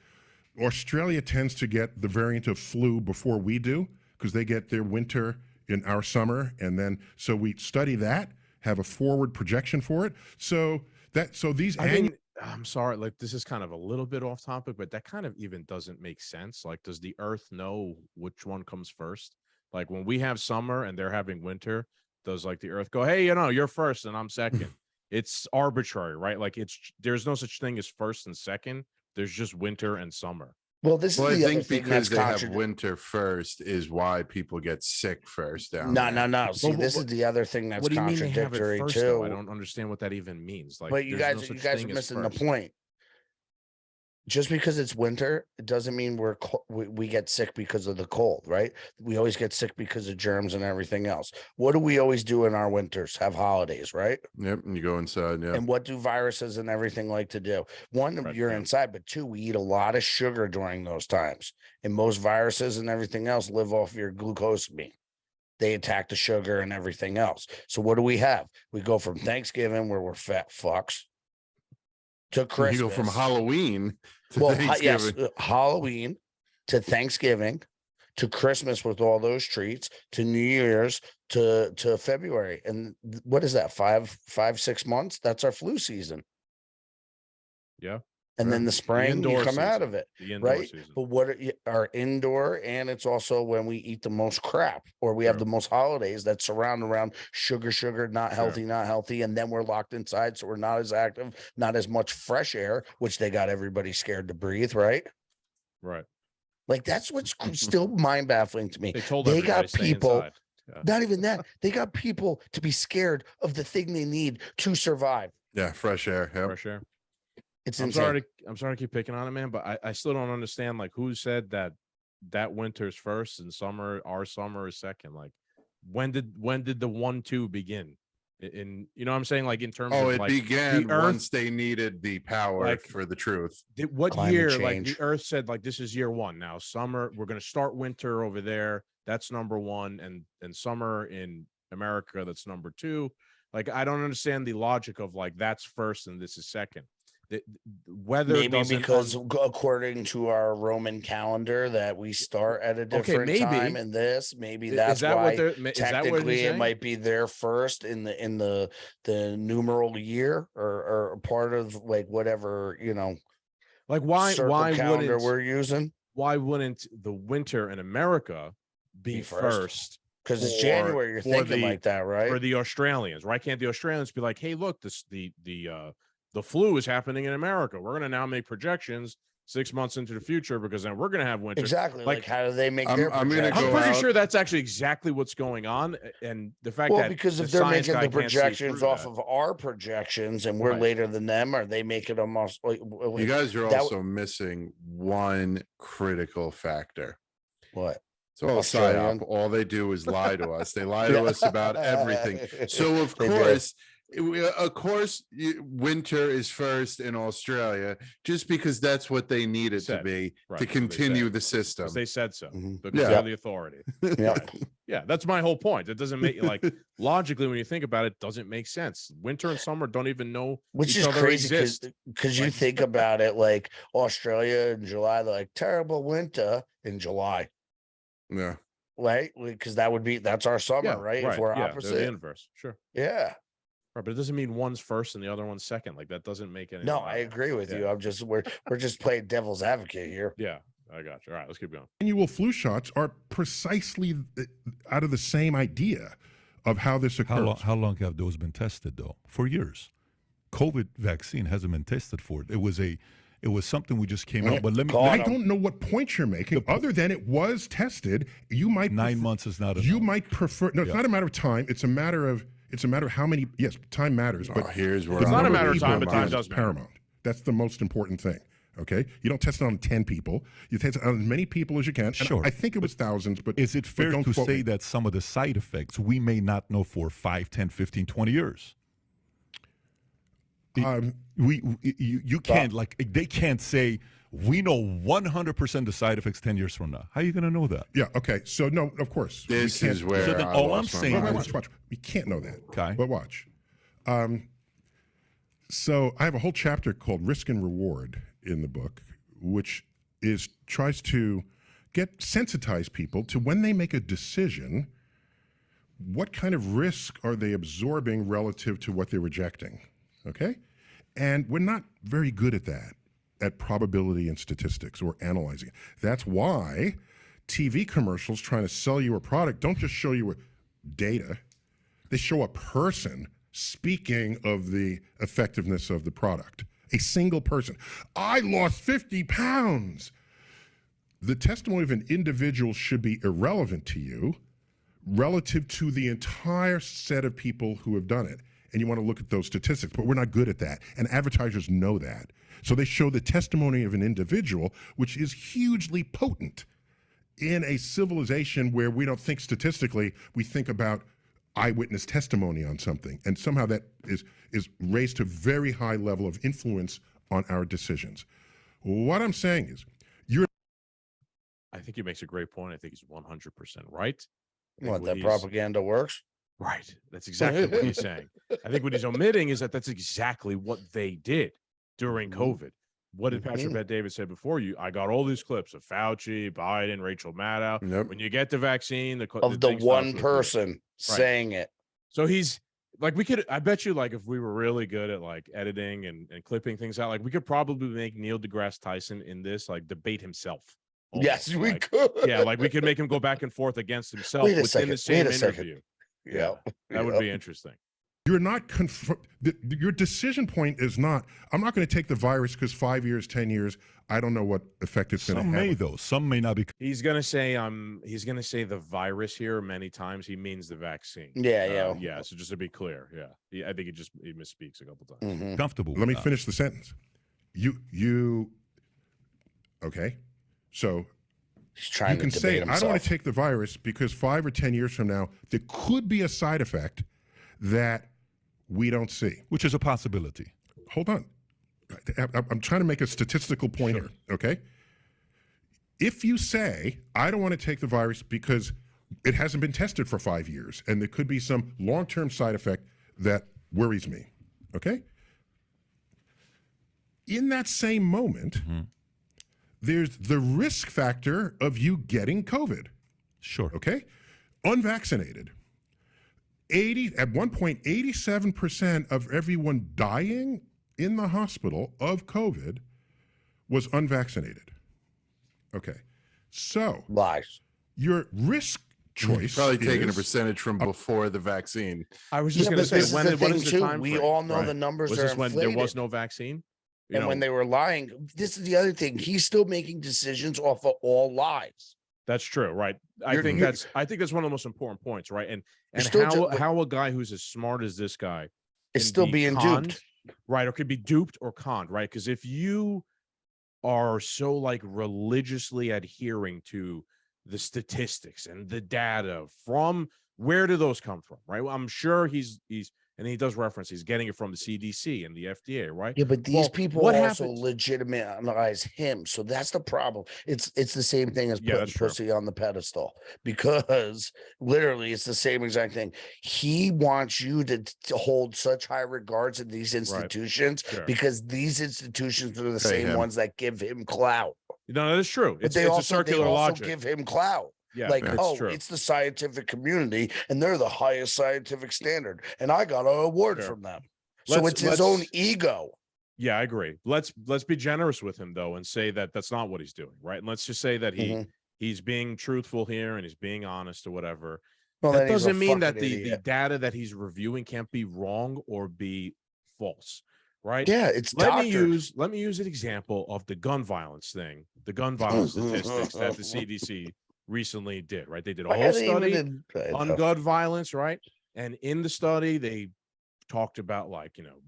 Australia tends to get the variant of flu before we do, because they get their winter in our summer. And then, so we study that, have a forward projection for it. I'm sorry, this is kind of a little bit off topic, but that kind of even doesn't make sense. Does the Earth know which one comes first? When we have summer and they're having winter, does the Earth go, hey, you're first and I'm second? It's arbitrary, right? There's no such thing as first and second. There's just winter and summer. Well, I think because they have winter first is why people get sick first. No. See, this is the other thing that's contradictory too. Though? I don't understand what that even means. But you guys are missing the point. just because it's winter, it doesn't mean we get sick because of the cold, right? We always get sick because of germs and everything else. What do we always do in our winters? Have holidays, right? Yep, and you go inside. Yeah, And what do viruses and everything like to do? One, you're inside, but two, we eat a lot of sugar during those times. And most viruses and everything else live off your glucosamine. They attack the sugar and everything else. So what do we have? We go from Thanksgiving, where we're fat fucks, to Christmas. you go from Halloween to Well, Thanksgiving. yes, Halloween to Thanksgiving to Christmas with all those treats to New Year's to February. And what is that? 6 months? That's our flu season. Yeah. And then the spring, you come out of it, right? Season. But what are indoor, and it's also when we eat the most crap, or we have the most holidays that surround around sugar, not healthy, and then we're locked inside, so we're not as active, not as much fresh air, which they got everybody scared to breathe, right? Right. Like that's what's still mind baffling to me. They got people. Yeah. Not even that. They got people to be scared of the thing they need to survive. Yeah, fresh air. Yep. Fresh air. It's I'm insane. sorry to keep picking on it, man, but I still don't understand like who said that winter's first and our summer is second. Like when did the 1-2 begin? In you know what I'm saying? Like in terms of it like began the Earth, once they needed the power like, for the truth. What Climate year? change. Like the Earth said, like this is year one. Now summer, we're gonna start winter over there. That's number one, and summer in America, that's number two. Like I don't understand the logic of like that's first and this is second. The weather maybe because according to our Roman calendar that we start at a different time in this, maybe that's why technically it might be there first in the numeral year or part of like whatever, you know, like why calendar we're using. Why wouldn't the winter in America be first? Because it's January, you're thinking like that, right? For the Australians, why can't the Australians be like, hey, look, the flu is happening in America. We're going to now make projections 6 months into the future because then we're going to have winter. Exactly. Like how do they make their projections? I'm pretty sure that's actually exactly what's going on. And the fact that because if they're making the projections off of our projections and we're later than them, are they making almost like you guys are also missing one critical factor. What? It's all psyop. All they do is lie to us. They lie to us about everything. So of course, winter is first in Australia, just because that's what they need it to be to continue the system. They said so because they're the authority. Yeah, that's my whole point. It doesn't make like logically when you think about it, doesn't make sense. Winter and summer don't even know which is crazy because you think about it, like Australia in July, they're like terrible winter in July. Yeah. Right, because that's our summer, right? If we're opposite the inverse, sure. Yeah. Right, but it doesn't mean one's first and the other one's second. Like that doesn't make any. No, I agree with you. I'm just we're just playing devil's advocate here. Yeah, I got you. All right, let's keep going. Annual flu shots are precisely out of the same idea of how this occurs. How long have those been tested though? For years. COVID vaccine hasn't been tested for it. It was something we just came out. But I don't know what point you're making, other than it was tested. You might 9 months is not enough. You might prefer. No, it's not a matter of time. It's a matter of how many. Yes, time matters. But here's where it's not a matter of time, but time does matter. Paramount. That's the most important thing. Okay, you don't test it on 10 people. You test it on as many people as you can. Sure. I think it was thousands, but is it fair to say that some of the side effects we may not know for 5, 10, 15, 20 years? You can't they can't say we know 100% the side effects 10 years from now. How are you going to know that? Yeah. Okay. So no, of course. This is where. So then all I'm saying is, watch. We can't know that. Okay. But watch. So I have a whole chapter called Risk and Reward in the book, which tries to sensitize people to when they make a decision, what kind of risk are they absorbing relative to what they're rejecting? Okay? And we're not very good at that, at probability and statistics or analyzing it. That's why TV commercials trying to sell you a product don't just show you data. They show a person speaking of the effectiveness of the product. A single person. I lost 50 pounds. The testimony of an individual should be irrelevant to you relative to the entire set of people who have done it. and you want to look at those statistics, but we're not good at that. And advertisers know that. So they show the testimony of an individual, which is hugely potent in a civilization where we don't think statistically, we think about eyewitness testimony on something. And somehow that is raised to a very high level of influence on our decisions. What I'm saying is, I think he makes a great point. I think he's 100% right. What, that propaganda works? Right. That's exactly what he's saying. I think what he's omitting is that that's exactly what they did during COVID. What did Patrick Bet-David say before you? I got all these clips of Fauci, Biden, Rachel Maddow. Yep. When you get the vaccine, the one person saying it. So he's like, I bet you, like, if we were really good at like editing and clipping things out, like we could probably make Neil deGrasse Tyson in this like debate himself. Yes, we like, could. Yeah, like we could make him go back and forth against himself within the same interview. Yeah, that would be interesting. You're not your decision point is not, I'm not going to take the virus because 5 years, 10 years, I don't know what effect it's going to have. Some may, though. Some may not be. He's going to say the virus here many times. He means the vaccine. Yeah. So just to be clear, I think he misspeaks a couple times. Comfortable. Let me finish the sentence. Okay. So you can say, I don't want to take the virus because 5 or 10 years from now, there could be a side effect that we don't see. Which is a possibility. Hold on. I'm trying to make a statistical point here, okay? If you say, I don't want to take the virus because it hasn't been tested for 5 years and there could be some long-term side effect that worries me, okay? In that same moment, there's the risk factor of you getting COVID. Sure. Okay? Unvaccinated. At one point, 87% of everyone dying in the hospital of COVID was unvaccinated. Okay. So lies. Your risk choice probably taking a percentage from before the vaccine. I was just going to say, when is the time we frame? all know the numbers was are this when inflated. there was no vaccine? And when they were lying, this is the other thing. He's still making decisions off of all lies. That's true, right? I think that's one of the most important points, right? And how a guy who's as smart as this guy is still being duped, right? Or could be duped or conned, right? Because if you are so like religiously adhering to the statistics and the data from where do those come from, right? Well, I'm sure he's and he does reference he's getting it from the CDC and the FDA, right? Yeah, but these people also legitimize him, so that's the problem. It's the same thing as putting pussy on the pedestal, because literally it's the same exact thing. He wants you to hold such high regards in these institutions because these institutions are the same ones that give him clout. No, that is true. It's a circular logic. Give him clout. Yeah, it's the scientific community, and they're the highest scientific standard, and I got an award from them. So it's his own ego. Yeah, I agree. Let's be generous with him though, and say that that's not what he's doing, right? And let's just say that he's being truthful here and he's being honest or whatever. Well, that doesn't mean that the data that he's reviewing can't be wrong or be false, right? Yeah, it's let me use an example of the gun violence thing, the gun violence statistics that the CDC recently did, right? They did a whole study on gun violence, right? And in the study, they talked about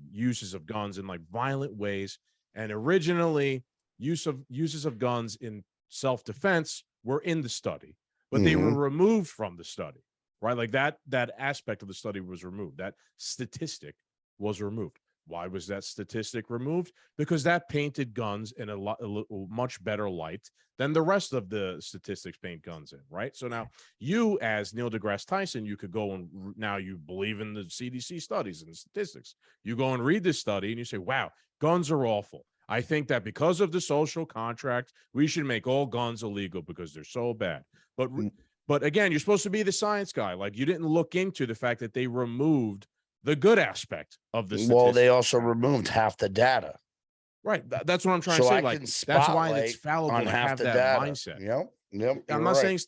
uses of guns in like violent ways. And originally, uses of guns in self-defense were in the study, but they were removed from the study, right? Like that aspect of the study was removed. That statistic was removed. Why was that statistic removed? Because that painted guns in a much better light than the rest of the statistics paint guns in, right? So now you, as Neil deGrasse Tyson, you could go and now you believe in the CDC studies and statistics. You go and read this study and you say, wow, guns are awful. I think that because of the social contract, we should make all guns illegal because they're so bad. But again, you're supposed to be the science guy. Like you didn't look into the fact that they removed the good aspect of the statistics. Well, they also removed half the data. Right. That's what I'm trying to say. Like that's why it's fallible to have that data. Mindset. Yep. I'm not saying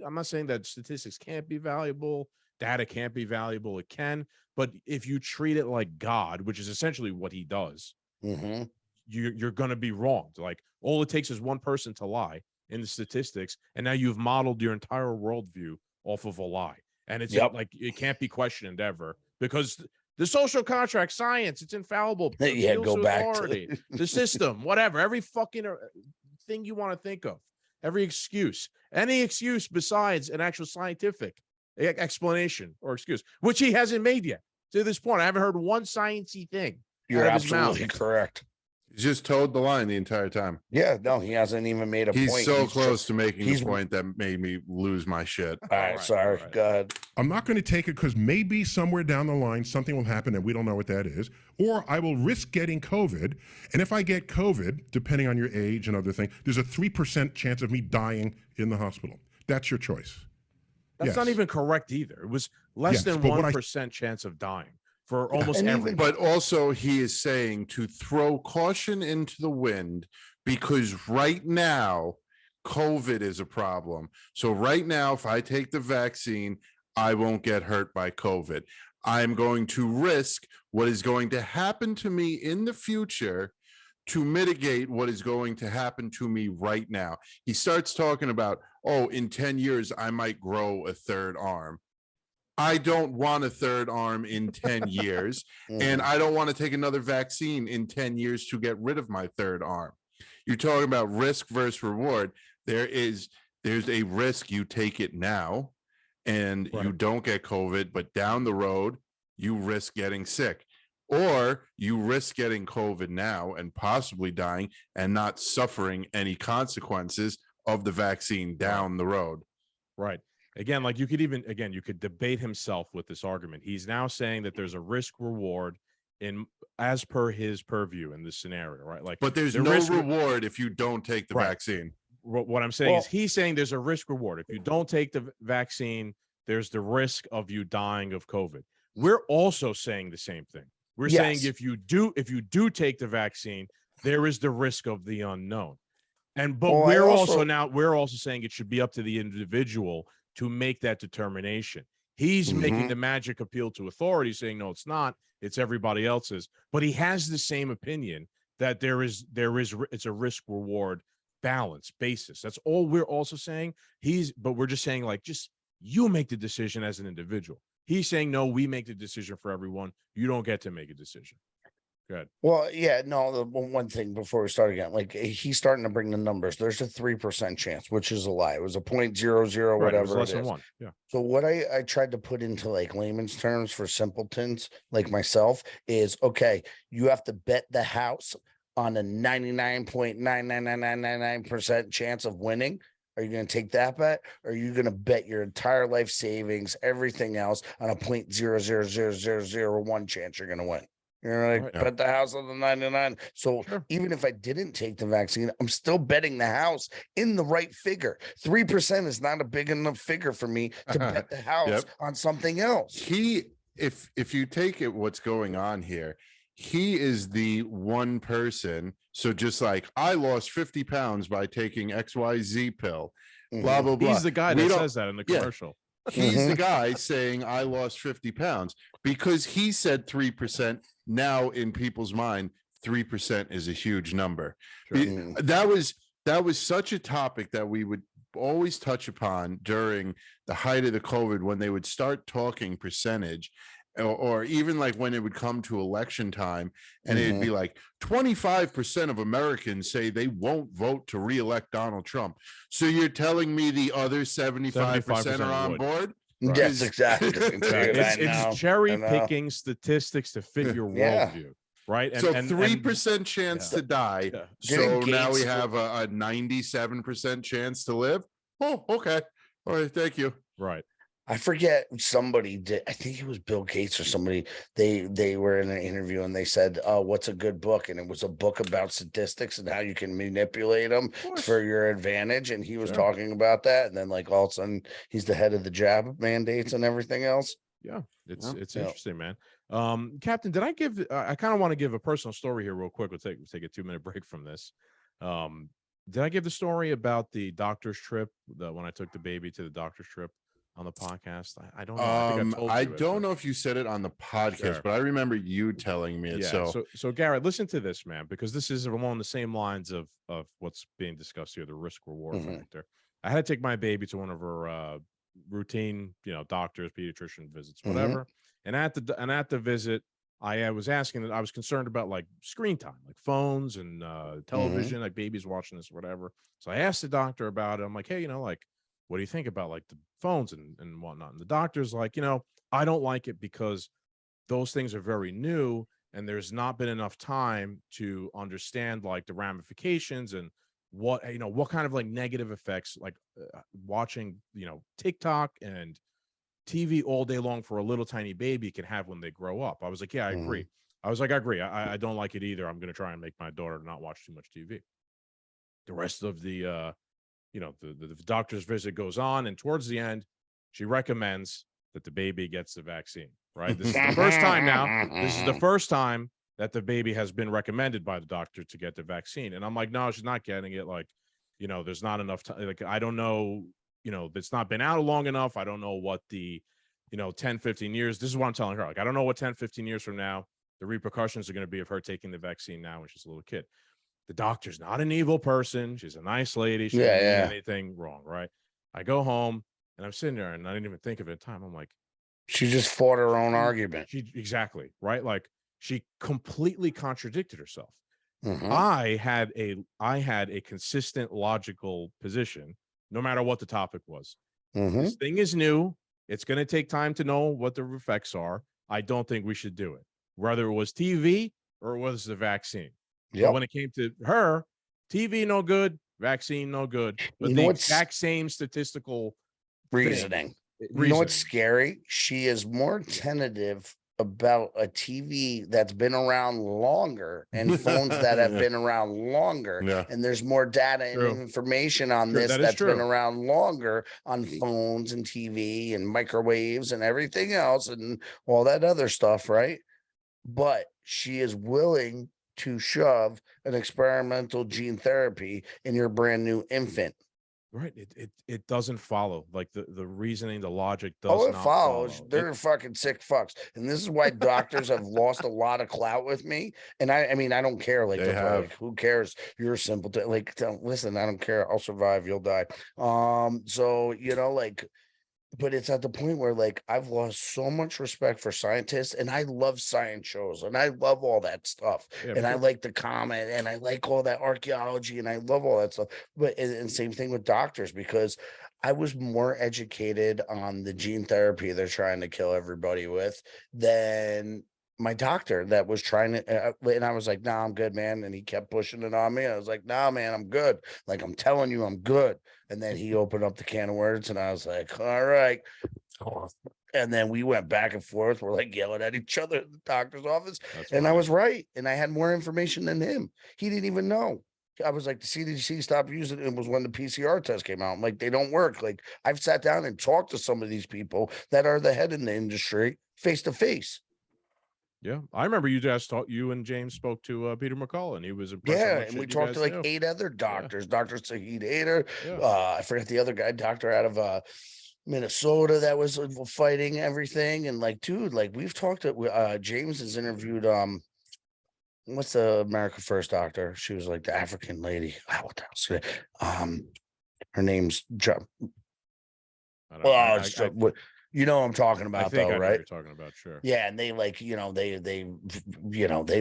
I'm not saying that statistics can't be valuable, data can't be valuable. It can, but if you treat it like God, which is essentially what he does, you're going to be wronged. Like all it takes is one person to lie in the statistics, and now you've modeled your entire worldview off of a lie. And it's like it can't be questioned ever, because The social contract, science, it's infallible. Yeah, Appeals go to back to authority, the system, whatever. Every fucking thing you want to think of, every excuse, any excuse besides an actual scientific explanation or excuse, which he hasn't made yet. To this point, I haven't heard one sciencey thing You're out of his mouth. absolutely correct. He's just towed the line the entire time. Yeah, no, he hasn't even made a He's point. so close to making he's- the point that made me lose my shit. All right, sorry. all right. Go ahead. I'm not going to take it because maybe somewhere down the line something will happen and we don't know what that is. Or I will risk getting COVID. And if I get COVID, depending on your age and other things, there's a 3% chance of me dying in the hospital. That's your choice. That's Yes. not even correct either. It was less Yes, than but what 1% chance of dying for almost and even- every. But also, he is saying to throw caution into the wind because right now, COVID is a problem. So, right now, if I take the vaccine, I won't get hurt by COVID. I'm going to risk what is going to happen to me in the future to mitigate what is going to happen to me right now. He starts talking about, oh, in 10 years, I might grow a third arm. I don't want a third arm in 10 years, and I don't want to take another vaccine in 10 years to get rid of my third arm. You're talking about risk versus reward. There's a risk you take it now and you don't get COVID, but down the road, you risk getting sick. Or you risk getting COVID now and possibly dying and not suffering any consequences of the vaccine down the road. Right. Again, like you could debate himself with this argument. He's now saying that there's a risk reward as per his purview in this scenario, right? Like, but there's the no risk reward if you don't take the Right. vaccine. What I'm saying is he's saying there's a risk reward. If you don't take the vaccine, there's the risk of you dying of COVID. We're also saying the same thing. We're saying if you do take the vaccine, there is the risk of the unknown. But we're also saying it should be up to the individual to make that determination. He's making the magic appeal to authority, saying, no, it's not, it's everybody else's. But he has the same opinion that it's a risk reward balance basis. That's all we're also saying. But we're just saying, like, just you make the decision as an individual. He's saying, no, we make the decision for everyone. You don't get to make a decision. Good. Well, yeah, no, the one thing before we start again, like he's starting to bring the numbers. There's a 3% chance, which is a lie. It was a 0.00, whatever. It was less it than is. one. Yeah. So what I tried to put into like layman's terms for simpletons like myself is, okay, you have to bet the house on a 99.99999% chance of winning. Are you going to take that bet? Or are you going to bet your entire life savings, everything else on a 0.00001 chance you're going to win? You're like, bet the house on the 99. So even if I didn't take the vaccine, I'm still betting the house in the right figure. 3% is not a big enough figure for me to bet the house on something else. If you take it, what's going on here, he is the one person. So just like I lost 50 pounds by taking XYZ pill, blah, blah, blah. He's the guy that says that in the commercial. He's the guy saying I lost 50 pounds because he said 3%. Now in people's mind, 3% is a huge number. That was such a topic that we would always touch upon during the height of the COVID when they would start talking percentage, or even like when it would come to election time and it'd be like 25% of Americans say they won't vote to reelect Donald Trump. So you're telling me the other 75% are on board? Right. Yes, exactly. It's cherry picking statistics to fit your worldview, right? So 3% chance to die. So now we have a 97% chance to live. Oh, okay. All right. Thank you. Right. I forget somebody did. I think it was Bill Gates or somebody. They were in an interview and they said, what's a good book? And it was a book about statistics and how you can manipulate them for your advantage. And he was talking about that. And then like all of a sudden he's the head of the jab mandates and everything else. Yeah, it's interesting, man. Captain, did I give? I kind of want to give a personal story here real quick. We'll take a 2-minute break from this. Did I give the story about the doctor's trip? When I took the baby to the doctor's trip on the podcast? I don't know. I think I told you. I don't know if you said it on the podcast, but I remember you telling me it. So Garrett, listen to this, man, because this is along the same lines of what's being discussed here, the risk reward factor. I had to take my baby to one of her routine, doctors, pediatrician visits, whatever. And at the visit, I was asking that I was concerned about like screen time, like phones and television, like babies watching this or whatever. So I asked the doctor about it. I'm like, hey, like, what do you think about like the phones and whatnot? And the doctor's like, I don't like it because those things are very new and there's not been enough time to understand like the ramifications and what kind of like negative effects like watching TikTok and TV all day long for a little tiny baby can have when they grow up. I was like, yeah, I agree. I was like, I agree. I don't like it either. I'm going to try and make my daughter not watch too much TV. The rest of the the doctor's visit goes on, and towards the end, she recommends that the baby gets the vaccine. Right. This is the first time now. This is the first time that the baby has been recommended by the doctor to get the vaccine. And I'm like, no, she's not getting it. Like, there's not enough time. Like, I don't know, it's not been out long enough. I don't know what the, 10, 15 years. This is what I'm telling her. Like, I don't know what 10, 15 years from now, the repercussions are going to be of her taking the vaccine now when she's a little kid. The doctor's not an evil person. She's a nice lady. She didn't mean anything wrong. Right. I go home and I'm sitting there and I didn't even think of it at the time. I'm like, she just fought her own argument. Exactly. Right. Like, she completely contradicted herself. Mm-hmm. I had a consistent, logical position, no matter what the topic was. Mm-hmm. This thing is new. It's going to take time to know what the effects are. I don't think we should do it, whether it was TV or it was the vaccine. Yep. So when it came to her, TV no good, vaccine no good, but the exact same statistical reasoning. You know what's scary? She is more tentative about a TV that's been around longer and phones that have been around longer. Yeah. And there's more data and information on this that's been around longer on phones and TV and microwaves and everything else and all that other stuff, right? But she is willing to shove an experimental gene therapy in your brand new infant. Right. It doesn't follow. Like the reasoning, the logic does not follows. Follow. They're fucking sick fucks. And this is why doctors have lost a lot of clout with me. And I mean, I don't care. Like, like, who cares? You're a simpleton. Like, listen, I don't care. I'll survive. You'll die. So, like, but it's at the point where like I've lost so much respect for scientists, and I love science shows and I love all that stuff. And I like the comment and I like all that archaeology and I love all that stuff. But and same thing with doctors, because I was more educated on the gene therapy they're trying to kill everybody with than my doctor that was trying to, and I was like, nah, I'm good, man. And he kept pushing it on me. I was like, nah, man, I'm good. Like, I'm telling you, I'm good. And then he opened up the can of words and I was like, all right. And then we went back and forth. We're like yelling at each other in the doctor's office. And I was right. And I had more information than him. He didn't even know. I was like, the CDC stopped using it. It was when the PCR test came out. I'm like, they don't work. Like, I've sat down and talked to some of these people that are the head in the industry face to face. Yeah, I remember you and James spoke to Peter McCullough, and he was impressed. Yeah, and we talked to like 8 other doctors. Yeah. Dr. Saeed Hader. Yeah. I forget the other guy, doctor out of Minnesota that was fighting everything. And like, dude, like we've talked to James has interviewed what's the America First doctor? She was like the African lady. What the hell's her name's John. You know what I'm talking about, though, right? You're talking about, sure. Yeah, and they like, they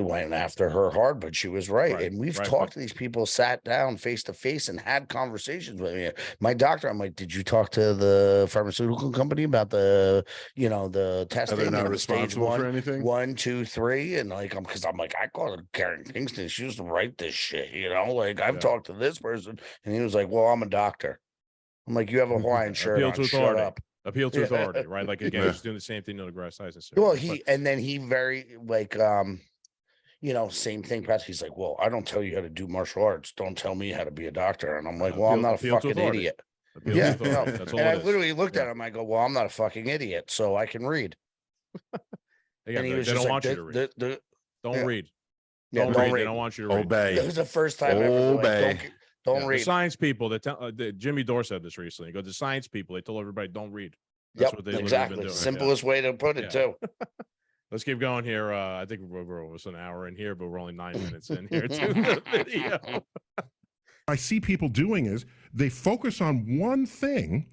went after her hard, but she was right. And we've talked to these people, sat down face to face, and had conversations with me. My doctor, I'm like, did you talk to the pharmaceutical company about the, the testing? They're not responsible for anything. 1, 2, 3, and like, because I'm like, I called Karen Kingston. She used to write this shit, like I've talked to this person, and he was like, well, I'm a doctor. I'm like, you have a Hawaiian shirt on. Shut up. Appeal to authority, right? Like again, he's doing the same thing Neil deGrasse Tyson said. Well, and then he very like same thing. Perhaps he's like, well, I don't tell you how to do martial arts. Don't tell me how to be a doctor. And I'm like, well, I'm not a fucking idiot. Yeah, no. And I literally looked at him. I go, well, I'm not a fucking idiot, so I can read. And he was just like, don't read. Don't read. Don't read. They don't want you to read. Obey. It was the first time ever. Don't read. The science people that Jimmy Dore said this recently. The science people, they told everybody don't read. That's what they exactly been doing. Simplest way to put it too. Let's keep going here. I think we're almost an hour in here, but we're only 9 minutes in here to the video. I see people doing is they focus on one thing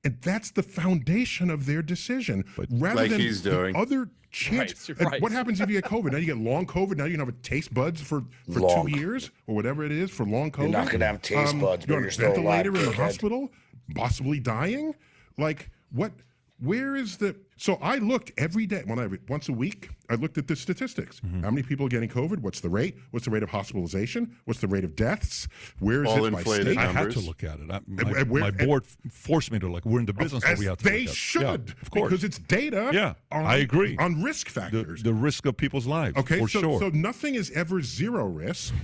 And that's the foundation of their decision. Rather like than he's doing. the other chance. Right, And right. what happens if you get COVID? Now you get long COVID. Now you can have a taste buds for Long. 2 years or whatever it is for long COVID. You're not gonna have taste buds, but You're on you're a still alive, ventilator in the dickhead. hospital, possibly dying. Like what? Where is the? So I looked every day once a week. I looked at the statistics. How many people are getting COVID? What's the rate? What's the rate of hospitalization? What's the rate of deaths? Where is All it by inflated state? I had numbers. to look at it. where- My board forced me to look. We're in the business, so As we have to. they look at it. should, Yeah, of course, because it's data. Yeah, on, I agree. on risk factors. the risk of people's lives. Okay, for so sure. so nothing is ever zero risk.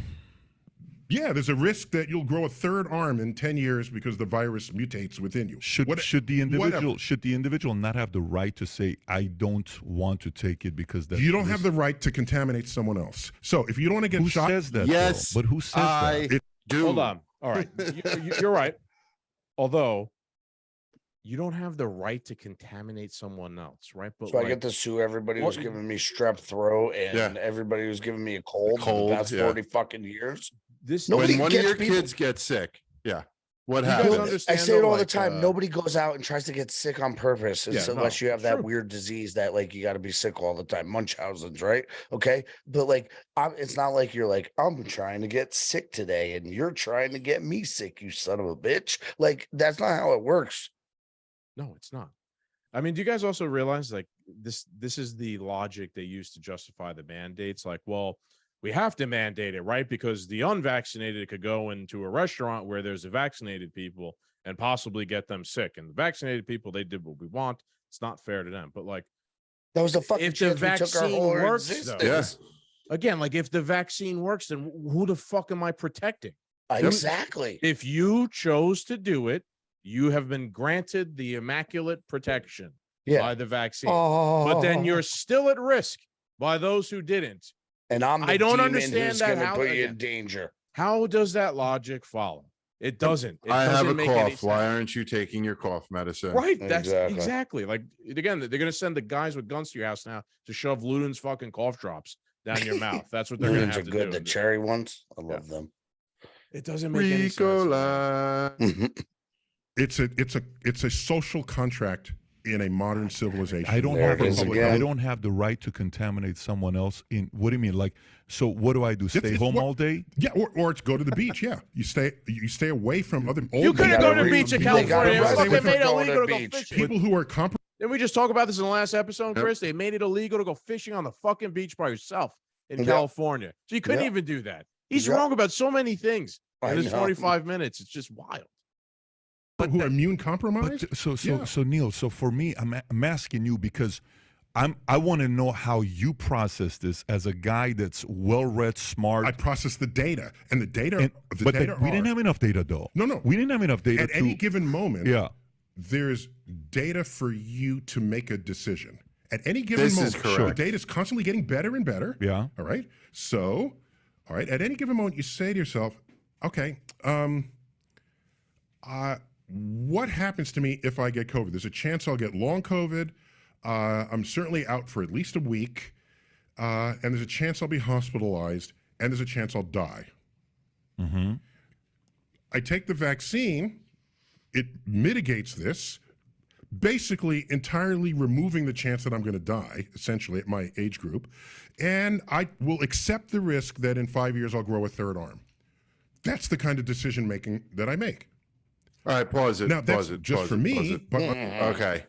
Yeah, there's a risk that you'll grow a third arm in 10 years because the virus mutates within you. Should the individual not have the right to say, I don't want to take it because that You don't have the right to contaminate someone else. So if you don't want to get who shot, says that? Yes, though? But who says I that? do. Hold on. All right. You're right. Although you don't have the right to contaminate someone else, right? But So I get to sue everybody who's What- giving me strep throat and everybody who's giving me a cold, for Cold, the past yeah. 40 fucking years. this Nobody When one of gets your people- kids gets sick, what You guys happens? understand I say it though, all the like, time. Nobody goes out and tries to get sick on purpose unless you have that true. weird disease that like you got to be sick all the time, Munchausen's, right? Okay, but like it's not like you're like I'm trying to get sick today and you're trying to get me sick, you son of a bitch. Like that's not how it works. No, it's not. I mean, do you guys also realize like this is the logic they use to justify the mandates? Like, well, we have to mandate it, right? Because the unvaccinated could go into a restaurant where there's the vaccinated people and possibly get them sick. And the vaccinated people, they did what we want. It's not fair to them. But like, That was the fucking if the chance we took our vaccine whole works, though, existence. again, like if the vaccine works, then who the fuck am I protecting? Exactly. If you chose to do it, you have been granted the immaculate protection by the vaccine. But then you're still at risk by those who didn't. And I don't understand who's that. gonna How, put you again, in danger. how does that logic follow? It doesn't. It I have doesn't a make any cough. Why sense. aren't you taking your cough medicine? Right. That's Exactly. exactly. Like again, they're gonna send the guys with guns to your house now to shove Luden's fucking cough drops down your mouth. That's what they're gonna Ludens have are to good. do. The cherry ones, I love them. It doesn't make any sense. man. Ricola. it's a social contract in a modern civilization. I don't There have it is I again. don't have the right to contaminate someone else. In what do you mean? Like, so what do I do? Stay it's home what- all day? Yeah, or it's go to the beach. Yeah, you stay away from other old You couldn't go to the gotta beach in they gotta California. It arrest fucking you for made it going to illegal to the go beach. fishing. people who are compromised. Didn't we just talk about this in the last episode, Yep. Chris? They made it illegal to go fishing on the fucking beach by yourself in Yep. California. So you couldn't Yep. even do that. He's Yep. wrong about so many things I in this know. 45 minutes. It's just wild. Who are immune compromised? But so Yeah. so Neil, so for me, I'm asking you because I want to know how you process this as a guy that's well read, smart. I process the data, and the data. and, the but data we didn't are- have enough data though. No. We didn't have enough data At any given moment, Yeah. there's data for you to make a decision. At any given This moment, is correct. the data is constantly getting better and better. Yeah. All right. So, all right. At any given moment, you say to yourself, "Okay, what happens to me if I get COVID? There's a chance I'll get long COVID. I'm certainly out for at least a week, and there's a chance I'll be hospitalized, and there's a chance I'll die." Mm-hmm. I take the vaccine. It mitigates this, basically entirely removing the chance that I'm going to die, essentially, at my age group. And I will accept the risk that in 5 years I'll grow a third arm. That's the kind of decision making that I make. All right, pause it. Now, that's pause it. just pause for it, pause me, it. but Okay.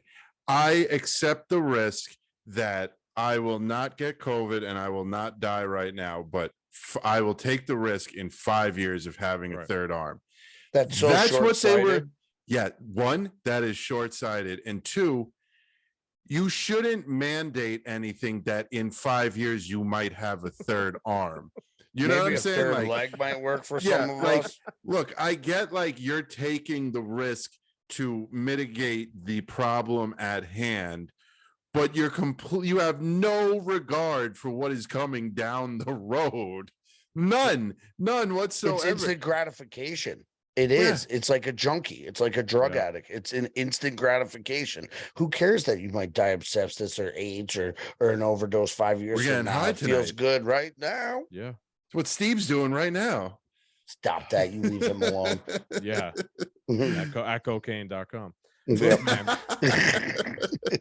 I accept the risk that I will not get COVID and I will not die right now, but I will take the risk in 5 years of having a Right. third arm. That's so That's what they were. short-sighted. Yeah. One, that is short sighted. And two, you shouldn't mandate anything that in 5 years you might have a third arm. You know Maybe what I'm a saying? third Like, leg might work for yeah, some of like, us. look, I get like you're taking the risk to mitigate the problem at hand, but you're you have no regard for what is coming down the road. None whatsoever. It's instant gratification. It is. It's like a junkie. It's like a drug addict. It's an instant gratification. Who cares that you might die of sepsis or AIDS or an overdose 5 years We're from getting now? high It feels tonight. good right now. Yeah. It's what Steve's doing right now. Stop that. You leave him alone. Yeah. At cocaine.com. Yep.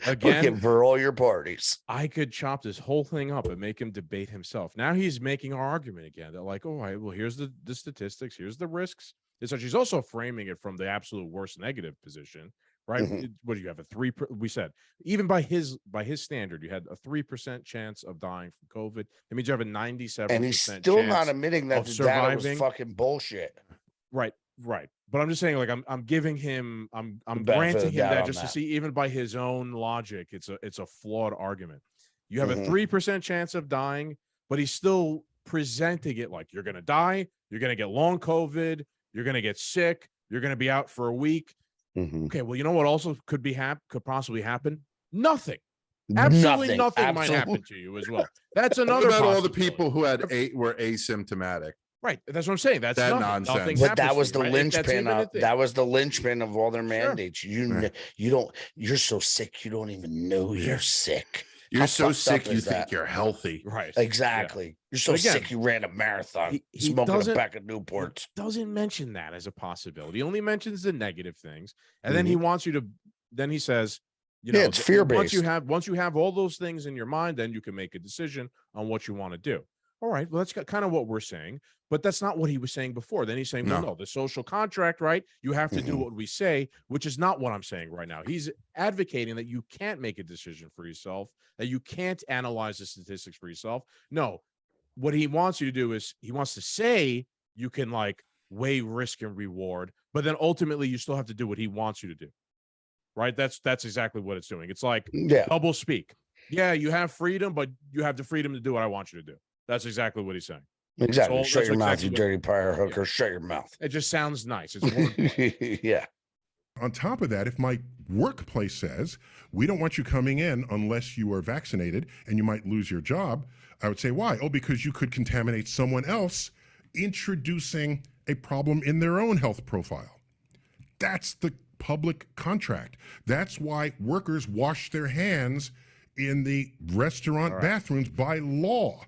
Again, Looking for all your parties. I could chop this whole thing up and make him debate himself. Now he's making our argument again. They're like, all right, well, here's the statistics, here's the risks. So she's also framing it from the absolute worst negative position, right? What do you have? We said even by his standard, you had a 3% chance of dying from COVID. That means you have a 97%. And he's still not admitting that the data was fucking bullshit. Right. But I'm just saying, like, I'm giving him, I'm granting him that just to see, even by his own logic, it's a flawed argument. You have a 3% chance of dying, but he's still presenting it like you're going to die, you're going to get long COVID, you're going to get sick, you're going to be out for a week. Okay, well, you know what also could possibly happen? Nothing. Absolutely nothing might happen to you as well. That's another. What about all the people who were asymptomatic? Right, that's what I'm saying. That's that nonsense. nonsense. But that was the linchpin. That was the linchpin of all their mandates. You don't. You're so sick. You don't even know you're sick. You're so sick. You think you're healthy. Right. Exactly. Yeah. You're so sick. You ran a marathon. Smoking a pack of Newports. Doesn't mention that as a possibility. He only mentions the negative things, and then he wants you to. Then he says, you know, it's fear-based. Once you have all those things in your mind, then you can make a decision on what you want to do. All right, well, that's kind of what we're saying, but that's not what he was saying before. Then he's saying, well, no, the social contract, right? You have to do what we say, which is not what I'm saying right now. He's advocating that you can't make a decision for yourself, that you can't analyze the statistics for yourself. No, what he wants you to do is he wants to say you can like weigh risk and reward, but then ultimately you still have to do what he wants you to do, right? That's exactly what it's doing. It's like double speak. Yeah, you have freedom, but you have the freedom to do what I want you to do. That's exactly what he's saying. Exactly. Shut your mouth, you dirty fire hooker. Shut your mouth. It just sounds nice. It's yeah. On top of that, if my workplace says, we don't want you coming in unless you are vaccinated and you might lose your job, I would say, why? Oh, because you could contaminate someone else, introducing a problem in their own health profile. That's the public contract. That's why workers wash their hands in the restaurant bathrooms by law.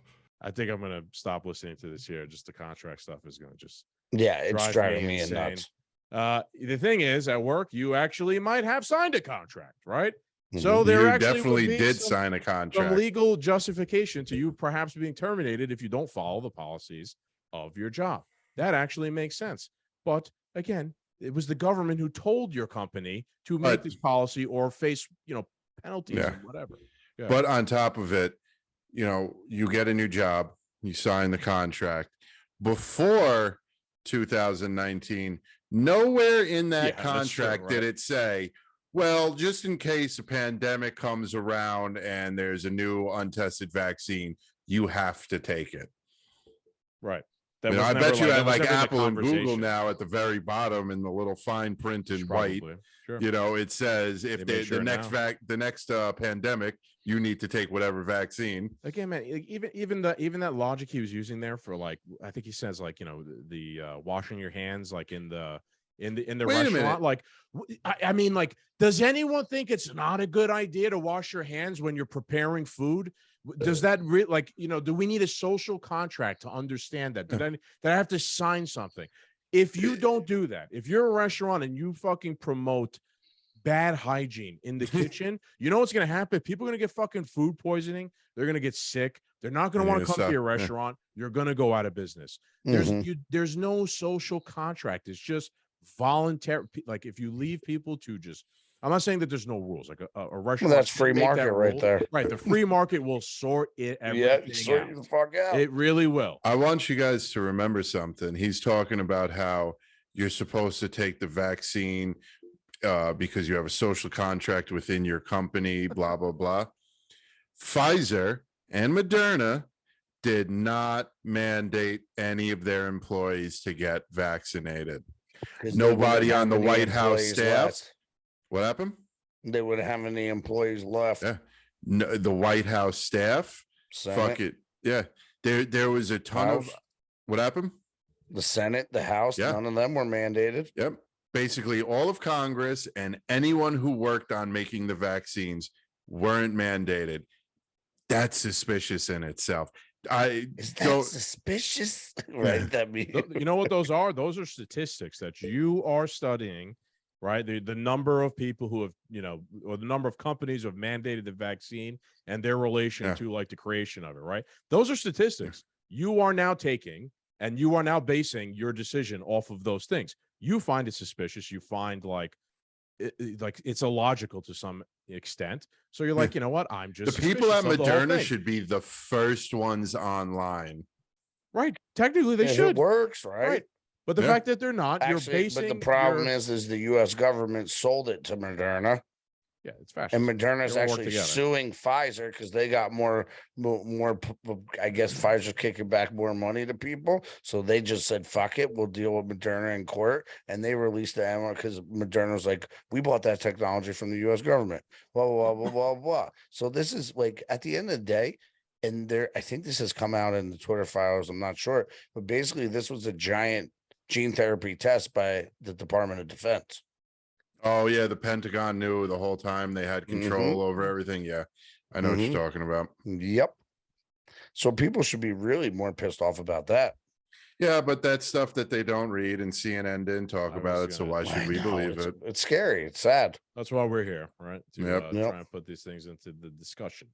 I think I'm going to stop listening to this here. Just the contract stuff is going to just it's driving me nuts. The thing is, at work, you actually might have signed a contract, right? So there actually definitely did sign a contract. Some legal justification to you perhaps being terminated if you don't follow the policies of your job. That actually makes sense. But again, it was the government who told your company to make this policy or face, penalties or whatever. Yeah. But on top of it, you get a new job, you sign the contract. Before 2019, nowhere in that contract did it say, well, just in case a pandemic comes around and there's a new untested vaccine, you have to take it. Right. I bet you at like Apple and Google now at the very bottom in the little fine print in white, it says if the next pandemic, you need to take whatever vaccine. Again, man, even that logic he was using there for like, I think he says like, the washing your hands like in the restaurant. Like, I mean, like, does anyone think it's not a good idea to wash your hands when you're preparing food? Does that do we need a social contract to understand that? Did I have to sign something? If you don't do that, if you're a restaurant and you fucking promote bad hygiene in the kitchen, you know what's going to happen? People are going to get fucking food poisoning. They're going to get sick. They're not going to want to come to your restaurant. You're going to go out of business. There's no social contract. It's just voluntary. Like if you leave people to just, I'm not saying that there's no rules. Like a restaurant, that's free market right there. Right, the free market will sort it. Sort the fuck out. It really will. I want you guys to remember something. He's talking about how you're supposed to take the vaccine because you have a social contract within your company. Blah blah blah. Pfizer and Moderna did not mandate any of their employees to get vaccinated. Nobody on the White House staff. What happened? They wouldn't have any employees left. Yeah. No, the White House staff. Senate. Fuck it. Yeah. There was a ton of what happened? The Senate, the House, none of them were mandated. Yep. Basically all of Congress and anyone who worked on making the vaccines weren't mandated. That's suspicious in itself. Is that suspicious? Right. That means you know what those are? Those are statistics that you are studying right? The number of people who have, or the number of companies who have mandated the vaccine and their relation to like the creation of it, right? Those are statistics you are now taking, and you are now basing your decision off of those things. You find it suspicious. You find like it's illogical to some extent. So you're like, you know what? I'm just the people at suspicious of the whole Moderna thing. should be the first ones online. Right. Technically, they If should. it works, right? But the Yeah. fact that they're not, Actually, you're basing. but the problem is the U.S. government sold it to Moderna, yeah, it's fascist. and Moderna's They all work actually together. suing Pfizer because they got more. I guess Pfizer's kicking back more money to people, so they just said, "Fuck it, we'll deal with Moderna in court," and they released the ammo because Moderna's like, "We bought that technology from the U.S. government." Blah blah blah blah blah. So this is like at the end of the day. And I think this has come out in the Twitter files. I'm not sure, but basically, this was a giant gene therapy test by the Department of Defense. Oh yeah, the Pentagon knew the whole time. They had control over everything. Yeah, I know what you're talking about. Yep. So people should be really more pissed off about that. Yeah, but that's stuff that they don't read, and CNN didn't talk about it. So why should we believe it? It's scary. It's sad. That's why we're here, right? To Yep. try and put these things into the discussion.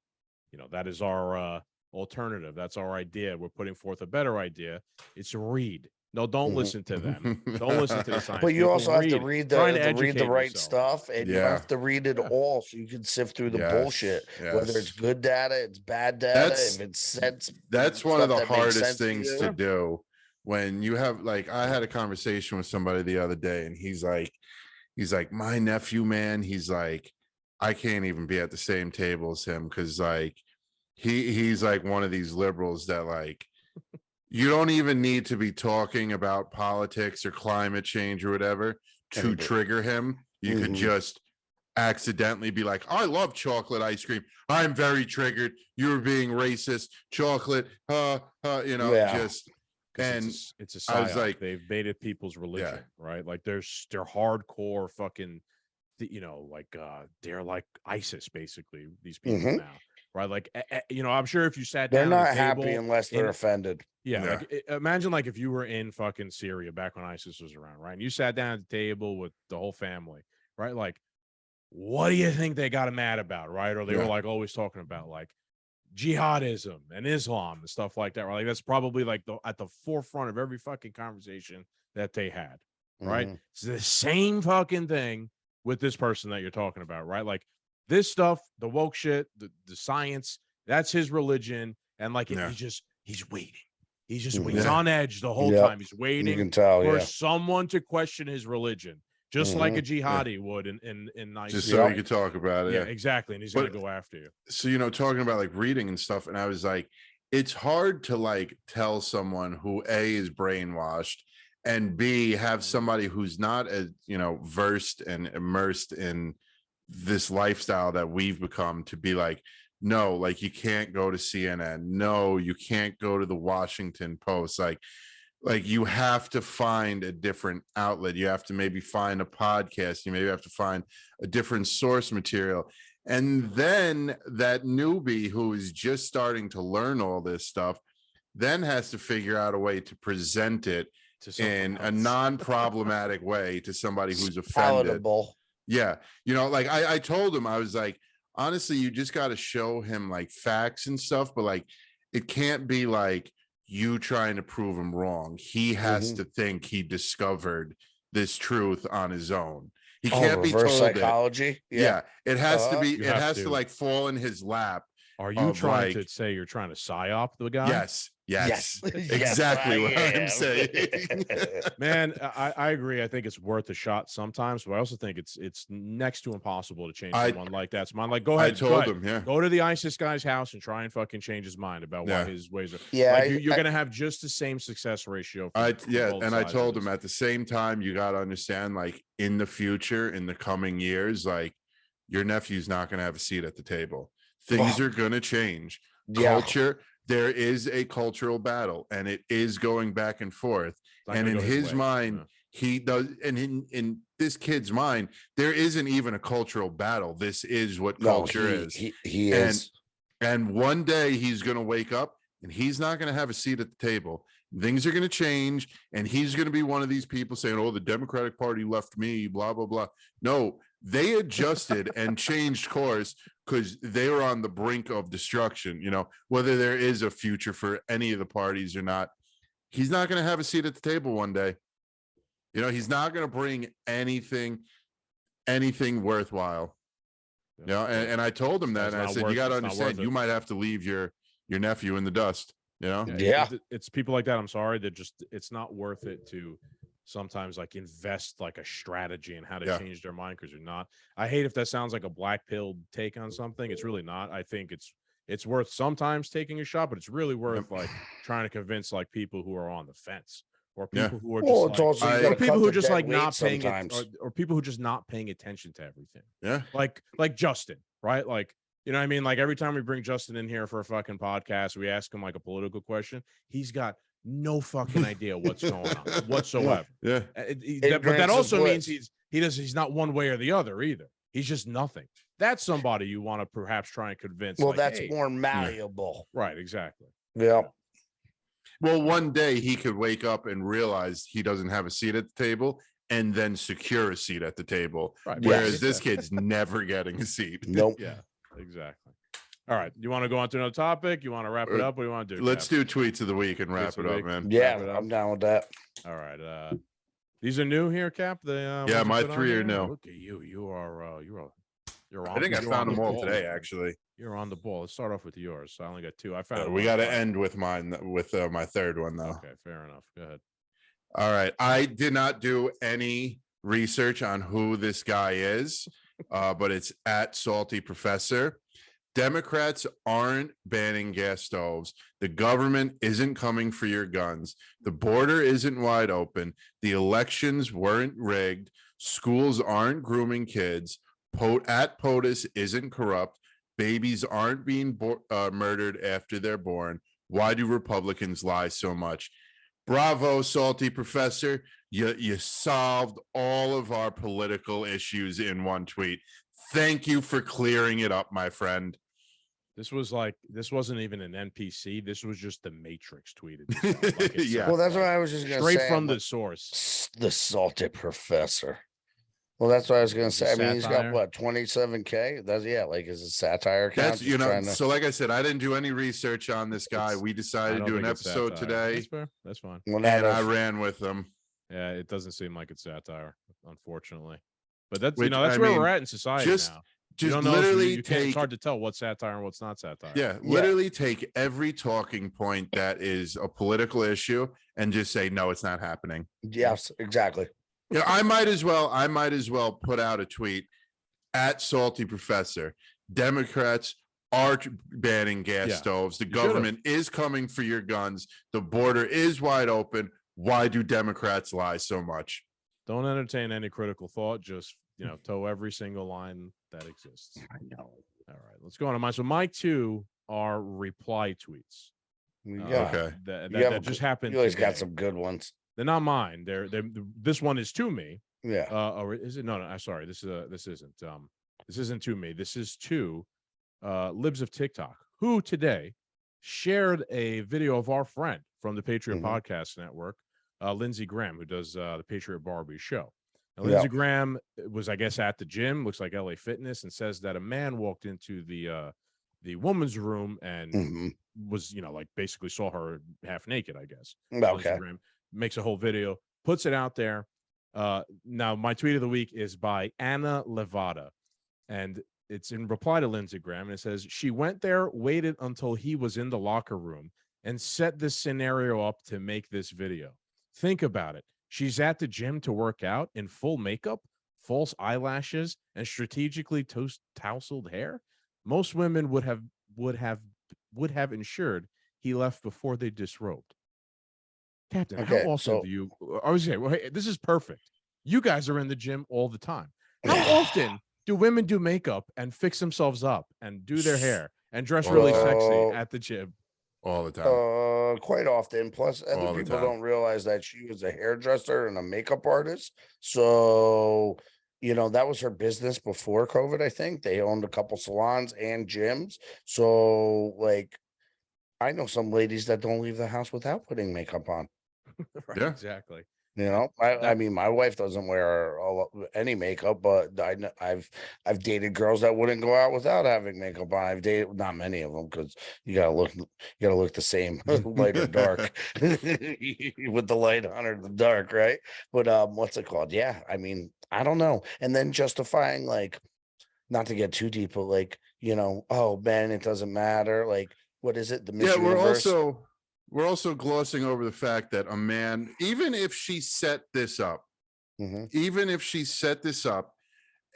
That is our alternative. That's our idea. We're putting forth a better idea. It's read. No, don't listen to them. Don't listen to the science. But you people. also have to read the right yourself. stuff, and you have to read it all so you can sift through the bullshit. Whether it's good data, it's bad data. If it's sense, that's one of the that makes hardest sense things to do. When you have like, I had a conversation with somebody the other day, and he's like, my nephew, man, he's like, I can't even be at the same table as him because like he's like one of these liberals that like you don't even need to be talking about politics or climate change or whatever to trigger him. You could just accidentally be like, I love chocolate ice cream. I'm very triggered. You're being racist. Chocolate, just. And it's a psyop. I was like, they've baited people's religion, right? Like they're hardcore fucking, they're like ISIS basically. These people now, right? Like, I'm sure if you sat down, they're not at the table, happy unless they're offended. Yeah, like imagine like if you were in fucking Syria back when ISIS was around, right? And you sat down at the table with the whole family, right? Like, what do you think they got mad about, right? Or they were like always talking about like jihadism and Islam and stuff like that, right? Like that's probably like at the forefront of every fucking conversation that they had, right? It's the same fucking thing with this person that you're talking about, right? Like this stuff, the woke shit, the science, that's his religion, and like he's waiting. He's just waiting. He's on edge the whole time. He's waiting you can tell, for someone to question his religion, just like a jihadi would in nice. Just so you could talk about it. Yeah, exactly. And he's going to go after you. So, talking about like reading and stuff. And I was like, it's hard to like tell someone who A, is brainwashed, and B, have somebody who's not as, versed and immersed in this lifestyle that we've become to be like, no, like you can't go to CNN. No, you can't go to the Washington Post. Like you have to find a different outlet. You have to maybe find a podcast. You maybe have to find a different source material. And then that newbie who is just starting to learn all this stuff then has to figure out a way to present it in a non-problematic way to somebody who's offended. Palatable. Yeah. Like I told him, I was like, honestly, you just got to show him like facts and stuff, but like, it can't be like you trying to prove him wrong. He has to think he discovered this truth on his own. He can't be told psychology. It has to be, it has to like fall in his lap. Are you trying to say you're trying to psyop the guy? Yes. Exactly what I'm saying. Man, I agree. I think it's worth a shot sometimes, but I also think it's next to impossible to change someone like that. So I'm like, go ahead. I told him, go to the ISIS guy's house and try and fucking change his mind about why his ways are. Yeah, like you're gonna have just the same success ratio. And I told him at the same time, you got to understand, like in the future, in the coming years, like your nephew's not gonna have a seat at the table. Things are gonna change. Culture. There is a cultural battle, and it is going back and forth. And in his mind, he does. And in this kid's mind, there isn't even a cultural battle. This is what culture is. He is. And one day he's going to wake up, and he's not going to have a seat at the table. Things are going to change, and he's going to be one of these people saying, "Oh, the Democratic Party left me, blah blah blah." No, they adjusted and changed course because they were on the brink of destruction. You know, whether there is a future for any of the parties or not, he's not going to have a seat at the table one day. You know, he's not going to bring anything worthwhile. You know, and I told him that, and I said, "You got to understand, you might have to leave your nephew in the dust." You know, it's people like that. I'm sorry, that just it's not worth it to sometimes like invest like a strategy in how to change their mind, because you're not. I hate if that sounds like a black pill take on something. It's really not. I think it's worth sometimes taking a shot, but it's really worth like trying to convince like people who are on the fence, or people who are just or people who just like not paying it, or people who just not paying attention to everything. Yeah, like Justin, right? Like, you know what I mean? Like every time we bring Justin in here for a fucking podcast, we ask him like a political question. He's got no fucking idea what's going on whatsoever. Yeah. But that also means he's not one way or the other either. He's just nothing. That's somebody you want to perhaps try and convince. Well, like, that's hey, more malleable. Right. Exactly. Yeah. Well, one day he could wake up and realize he doesn't have a seat at the table, and then secure a seat at the table. Right. Whereas this kid's never getting a seat. Nope. Yeah. Exactly. All right. You want to go on to another topic? You want to wrap it up? What do you want to do? Let's do tweets of the week and wrap it up, man. Yeah, I'm down with that. All right. These are new here, Cap. Yeah, my 3 are new. Look at you. You're on. I think I found them all today, actually. You're on the ball. Let's start off with yours. So I only got 2. I found. We got to end with mine, with my 3rd one, though. Okay, fair enough. Go ahead. All right. I did not do any research on who this guy is, but it's at Salty Professor. Democrats aren't banning gas stoves. The government isn't coming for your guns. The border isn't wide open. The elections weren't rigged. Schools aren't grooming kids. At POTUS isn't corrupt. Babies aren't being murdered after they're born. Why do Republicans lie so much? Bravo, Salty Professor. You solved all of our political issues in one tweet. Thank you for clearing it up, my friend. This wasn't even an NPC. This was just the Matrix tweeted. Yeah. Well, that's what I was just going to say. Straight from the source. The Salty Professor. Well, that's what I was going to say. I mean, he's got what, 27K? That's like, is it satire count? That's, so like I said, I didn't do any research on this guy. We decided to do an episode today. That's fair. That's fine. And I ran with them. Yeah, it doesn't seem like it's satire, unfortunately. But that's that's where we're at in society now. Just literally it's hard to tell what's satire and what's not satire. Yeah, literally take every talking point that is a political issue and just say, no, it's not happening. Yes, exactly. Yeah, I might as well put out a tweet at Salty Professor. Democrats are banning gas stoves. The government is coming for your guns. The border is wide open. Why do Democrats lie so much? Don't entertain any critical thought. Just, toe every single line that exists. I know. All right, let's go on to mine. So my 2 are reply tweets. Okay. That just happened. You always got some good ones. They're not mine. This one is to me. Yeah. Or is it? No, I'm sorry. This isn't. This isn't to me. This is to Libs of TikTok, who today shared a video of our friend from the Patriot Podcast Network, Lindsey Graham, who does the Patriot Barbie show. Now, Lindsey Graham was, I guess, at the gym, looks like LA Fitness, and says that a man walked into the woman's room and was, like basically saw her half naked, I guess. Okay. Graham makes a whole video, puts it out there. Now, my tweet of the week is by Anna Levada, and it's in reply to Lindsey Graham, and it says, she went there, waited until he was in the locker room, and set this scenario up to make this video. Think about it. She's at the gym to work out in full makeup, false eyelashes, and strategically tousled hair. Most women would have ensured he left before they disrobed. Captain, how often do you? I was saying, well, hey, this is perfect. You guys are in the gym all the time. How often do women do makeup and fix themselves up and do their hair and dress really sexy at the gym? All the time. Quite often. Plus, other people don't realize that she was a hairdresser and a makeup artist. So, that was her business before COVID, I think. They owned a couple salons and gyms. So, I know some ladies that don't leave the house without putting makeup on. Right, Yeah. exactly. You know, I mean, my wife doesn't wear any makeup, but I've dated girls that wouldn't go out without having makeup on. I've dated not many of them because you gotta look the same, light or dark, with the light on or the dark, right? But what's it called? Yeah, I mean, I don't know. And then justifying, like, not to get too deep, but like, you know, oh man, it doesn't matter. Like, what is it? The Miss Yeah, Universe? we're also glossing over the fact that a man, even if she set this up, Mhm.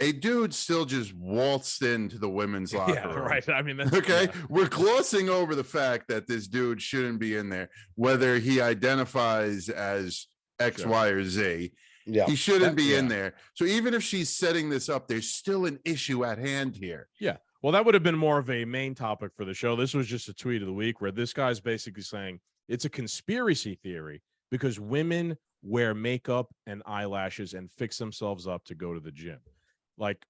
a dude still just waltzed into the women's locker Yeah, room. right. I mean, that's, Okay, yeah. we're glossing over the fact that this dude shouldn't be in there, whether he identifies as X, Sure. Y, or Z. Yeah. He shouldn't be in yeah. there. So even if she's setting this up, there's still an issue at hand here. Yeah. Well, that would have been more of a main topic for the show. This was just a tweet of the week where this guy's basically saying it's a conspiracy theory because women wear makeup and eyelashes and fix themselves up to go to the gym. Like,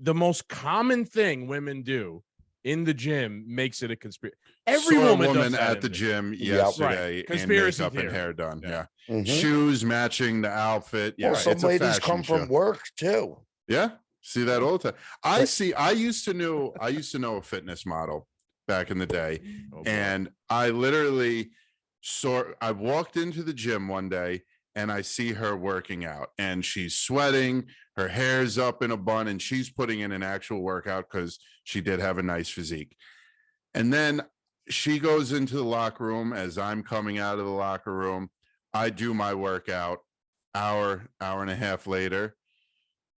the most common thing women do in the gym makes it a conspiracy. Every Saw a woman does woman that at the gym Yep. yesterday Right. in Conspiracy makeup and theory. hair done. Yeah. Yeah. Mhm. Shoes matching the outfit. Yeah, Well, some it's a ladies fashion come from show. work too. Yeah, see that all the time. But- I used to know a fitness model back in the day, Oh, boy. and I literally I walked into the gym one day and I see her working out, and she's sweating, her hair's up in a bun, and she's putting in an actual workout because she did have a nice physique. And then she goes into the locker room as I'm coming out of the locker room. I do my workout. Hour and a half later,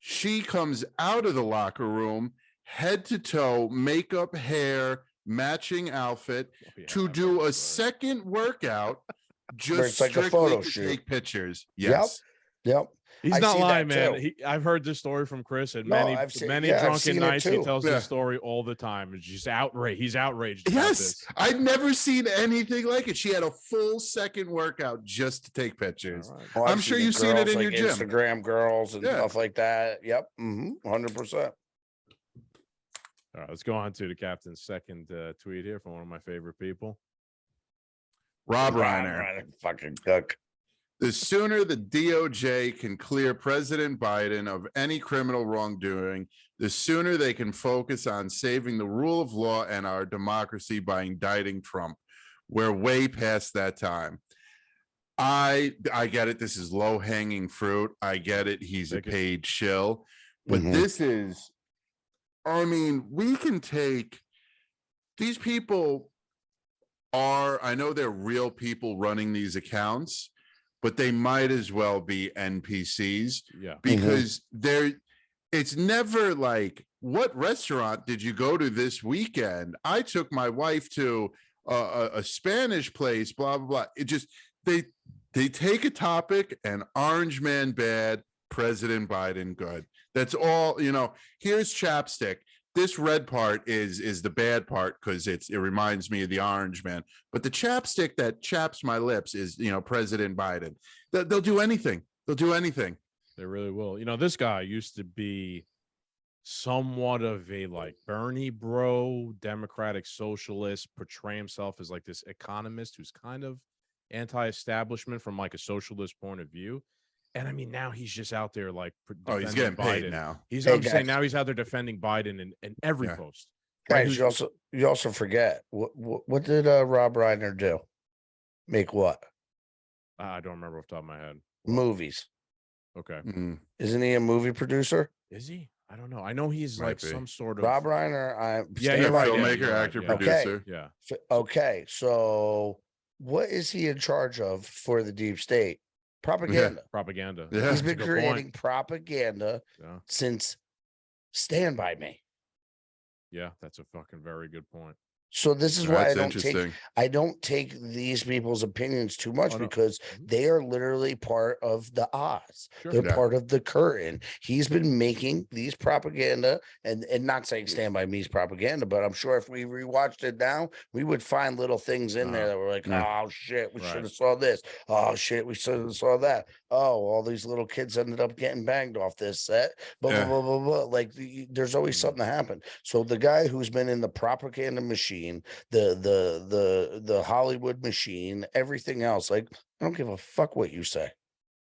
she comes out of the locker room, head to toe, makeup, hair, matching outfit, Oh, yeah, to I've do heard a this story. second workout, Where just it's like a strictly photo to shoot. take pictures. Yep. Yes. Yep. He's I not see lying, that man. too. I've heard this story from Chris and No, many I've seen- many yeah, I've drunken seen it nights. He too. tells Yeah. this story all the time. It's just outraged. He's outraged about Yes, this. I'd never seen anything like it. She had a full second workout just to take pictures. All right. Oh, I'm I've sure seen the you've seen it girls, in like your gym. Instagram girls and Yeah. stuff like that. Yep. 100%. All right, let's go on to the captain's second tweet here from one of my favorite people. Rob Reiner. Reiner, fucking cook. The sooner the DOJ can clear President Biden of any criminal wrongdoing, the sooner they can focus on saving the rule of law and our democracy by indicting Trump. We're way past that time. I get it. This is low-hanging fruit. I get it. He's a Take it. paid shill. But Mhm. this is, I mean, we can take these people I know they're real people running these accounts, but they might as well be NPCs Yeah. because it's never like, what restaurant did you go to this weekend? I took my wife to a Spanish place, blah, blah, blah. It just, they take a topic and Orange Man bad, President Biden good. That's all, here's chapstick. This red part is the bad part because it reminds me of the Orange Man. But the chapstick that chaps my lips is, President Biden. They'll do anything. They'll do anything. They really will. This guy used to be somewhat of a like Bernie bro, democratic socialist, portray himself as like this economist who's kind of anti-establishment from like a socialist point of view. And I mean, now he's just out there like He's defending getting paid Biden. now. I'm Hey, saying guys. now he's out there defending Biden in every Yeah. post. Right? Guys, you also forget what did Rob Reiner do? Make what? I don't remember off the top of my head. Movies. Okay. Mhm. Isn't he a movie producer? Is he? I don't know. I know he's Might like be. some sort of Rob Reiner. Yeah, Yeah, you're right. filmmaker, you're right, actor, yeah. Okay. producer. Yeah. Okay, so what is he in charge of for the deep state? Propaganda. Propaganda. Yeah. He's That's a been good creating point. propaganda Yeah. since Stand By Me. Yeah, that's a fucking very good point. So this is why That's interesting. I don't take these people's opinions too much Oh, no. because they are literally part of the Oz. Sure. They're Yeah. part of the curtain. He's been making these propaganda and not saying Stand By Me's propaganda, but I'm sure if we rewatched it now, we would find little things in there that were like, Yeah. oh shit, we Right. should have saw this. Oh shit, we should have saw that. Oh, all these little kids ended up getting banged off this set. Blah, Yeah. blah, blah, blah, blah. Like there's always something to happen. So the guy who's been in the propaganda machine machine, the Hollywood machine, everything else. Like, I don't give a fuck what you say.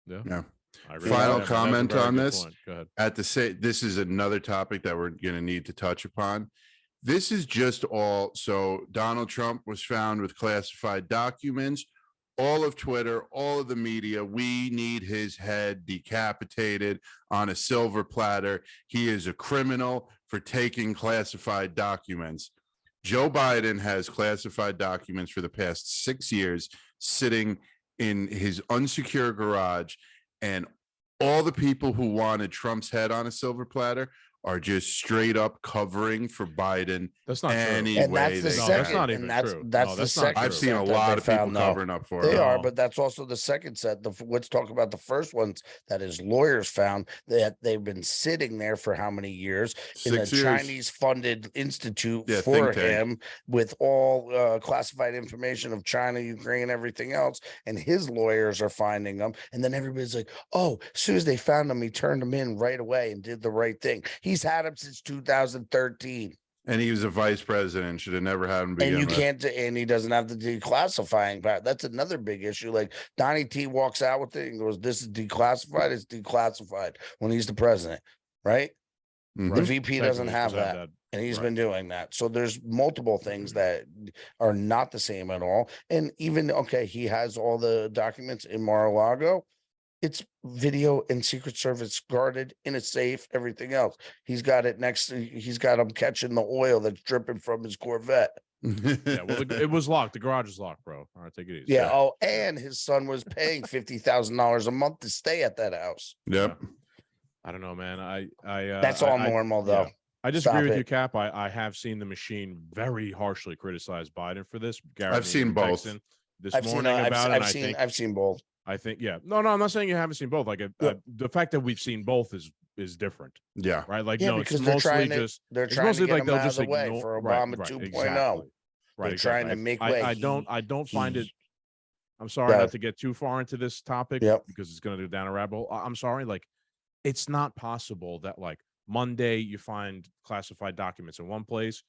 Yeah. Really Final that's a comment very on good this. point. Go ahead. This is another topic that we're going to need to touch upon. This is just all. So Donald Trump was found with classified documents. All of Twitter, all of the media, we need his head decapitated on a silver platter. He is a criminal for taking classified documents. Joe Biden has classified documents for the past 6 years sitting in his unsecure garage, and all the people who wanted Trump's head on a silver platter are just straight up covering for Biden. That's not true. And Anyway, that's the they second. that's not can. even and that's true. that's No, the that's not second. true. I've seen a set that lot they of people found, though. covering up for They him. are, but that's also the second set. Let's talk about the first ones that his lawyers found that they've been sitting there for how many years in a 6 years. Chinese-funded institute Yeah, for think tank. him with all classified information of China, Ukraine, everything else, and his lawyers are finding them. And then everybody's like, "Oh, as soon as they found him, he turned him in right away and did the right thing." He's had him since 2013. And he was a vice president. Should have never had him begin And you with. can't, and he doesn't have the declassifying part. That's another big issue. Like Donnie T walks out with it and goes, "This is declassified. It's declassified," when he's the president, right? Mhm. The VP doesn't Technically, have supposed to that, and he's right. been doing that. So there's multiple things that are not the same at all. And even okay, he has all the documents in Mar-a-Lago. It's video and Secret Service guarded in a safe, everything else. He's got it he's got him catching the oil that's dripping from his Corvette. Yeah, well, it was locked. The garage is locked, bro. All right, take it easy. Yeah. Oh, and his son was paying $50,000 a month to stay at that house. Yep. I don't know, man. That's all normal, though. Yeah. I just Stop agree with it. you, Cap. I have seen the machine very harshly criticize Biden for this. Garrett I've seen both. this I've seen, morning about it. I've seen both. I think, yeah. No, I'm not saying you haven't seen both. Like the fact that we've seen both is different, Yeah. right? Like, Yeah, no, because it's they're mostly trying to just they're it's trying to mostly get like him they'll out of just the way ignore for right, Obama right, 2.0. exactly. Right, They're trying to make way. I don't find it. I'm sorry Yeah. not to get too far into this topic Yep. because it's going to go down a rabbit hole. I'm sorry, like it's not possible that like Monday you find classified documents in one place.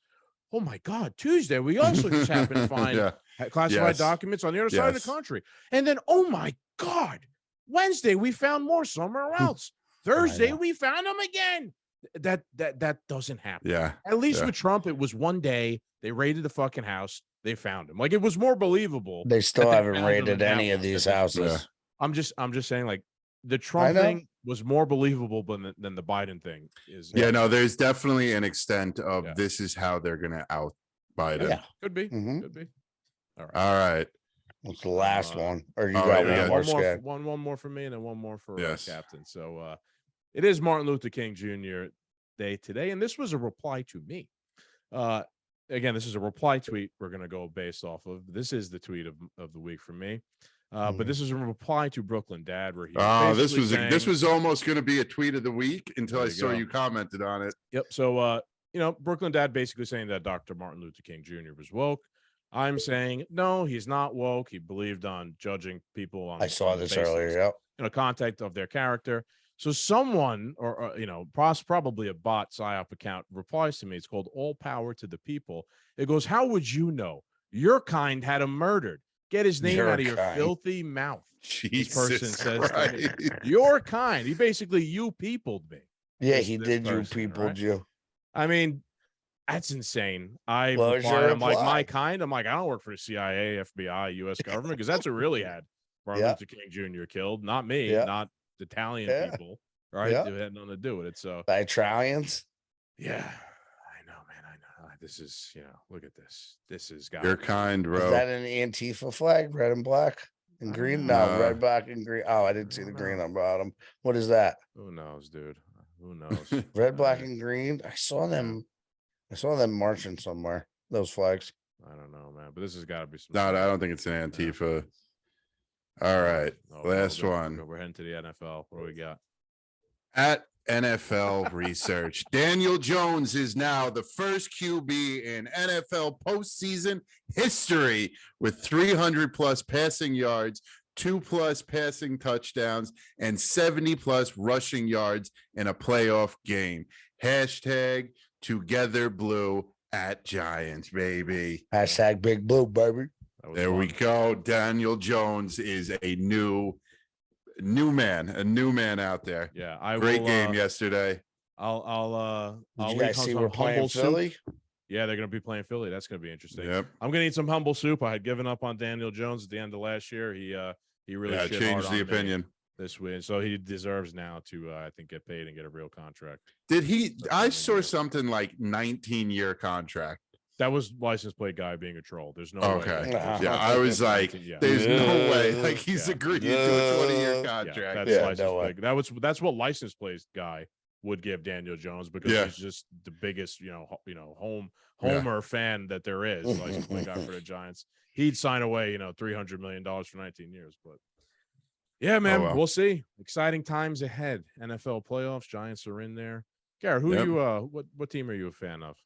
Oh my God, Tuesday we also just happen to find Yeah. classified Yes. documents on the other side of the Yes. country, and then oh my God, Wednesday we found more somewhere else. Thursday know. we found them again. That doesn't happen. Yeah. At least Yeah. with Trump, it was one day they raided the fucking house, they found him. Like it was more believable. They still that they haven't found him raided in that any of one these than this houses. one. I'm just saying, like the Trump know. thing was more believable than the Biden thing is. Yeah. No, there's definitely an extent of Yeah. this is how they're going to out Biden. Yeah. Could be. Mhm. Could be. All right. All right. What's the last one? Or you all got right, we one got more? one more, Skag? one more for me, and then one more for Yes. Captain. So it is Martin Luther King Jr. Day today, and this was a reply to me. Again, this is a reply tweet we're going to go based off of. This is the tweet of the week for me. But this is a reply to Brooklyn Dad, where he Oh, this basically was saying, this was almost going to be a tweet of the week until There I you saw go. you commented on it. Yep. So, Brooklyn Dad basically saying that Dr. Martin Luther King Jr. was woke. I'm saying no, he's not woke. He believed on judging people on. I saw on the this basis, earlier. Yep. Context of their character. So someone, or probably a bot psyop account, replies to me. It's called "All Power to the People." It goes, "How would you know? Your kind had him murdered. Get his name Your out of your kind. filthy mouth." Jesus person says to me, Christ. Your kind. He basically you peopled me. Yeah, This- he this did. You person, peopled right? you. I mean, that's insane. I What was reply, your I'm like, reply? my kind. I'm like, I don't work for the CIA, FBI, U.S. government, because that's what really had Martin Yeah. Luther King Jr. killed, not me, Yeah. not Italian Yeah. people, right? Yeah. They had nothing to do with it. So, By Italians. yeah, I know, man. I know. This is, look at this. This is got You're kind, Is bro. that an Antifa flag? Red and black and I green? don't No, know. red, black, and green. Oh, I didn't see the green on bottom. What is that? Who knows, dude? Who knows? Red, black, I- and green. I saw them marching somewhere. Those flags. I don't know, man. But this has got to be some. No, sort I of- don't think it's an Antifa. All right. Oh, Last we're one. We're heading to the NFL. What do we got? At NFL Research, Daniel Jones is now the first QB in NFL postseason history with 300 plus passing yards, 2+ passing touchdowns, and 70+ rushing yards in a playoff game. Hashtag Together Blue at Giants, baby. Hashtag Big Blue, baby. There we go. Daniel Jones is a new man out there. Yeah, Great game yesterday. I'll Did you eat guys see some we're playing Philly? soup. Yeah, they're going to be playing Philly. That's going to be interesting. Yep. I'm going to eat some humble soup. I had given up on Daniel Jones at the end of last year. He really shit hard changed on the me opinion this week, so he deserves now to I think get paid and get a real contract. Did he? I saw something like 19-year contract. That was license plate guy being a troll. There's no Okay. way. Yeah, I was like, there's no way. Like he's agreed to a 20-year contract. That's license plate. That's what license plate guy would give Daniel Jones because he's just the biggest, homer fan that there is. License plate guy for the Giants. He'd sign away, $300 million for 19 years. But yeah, man, we'll see. Exciting times ahead. NFL playoffs. Giants are in there. Garrett, who you? What team are you a fan of?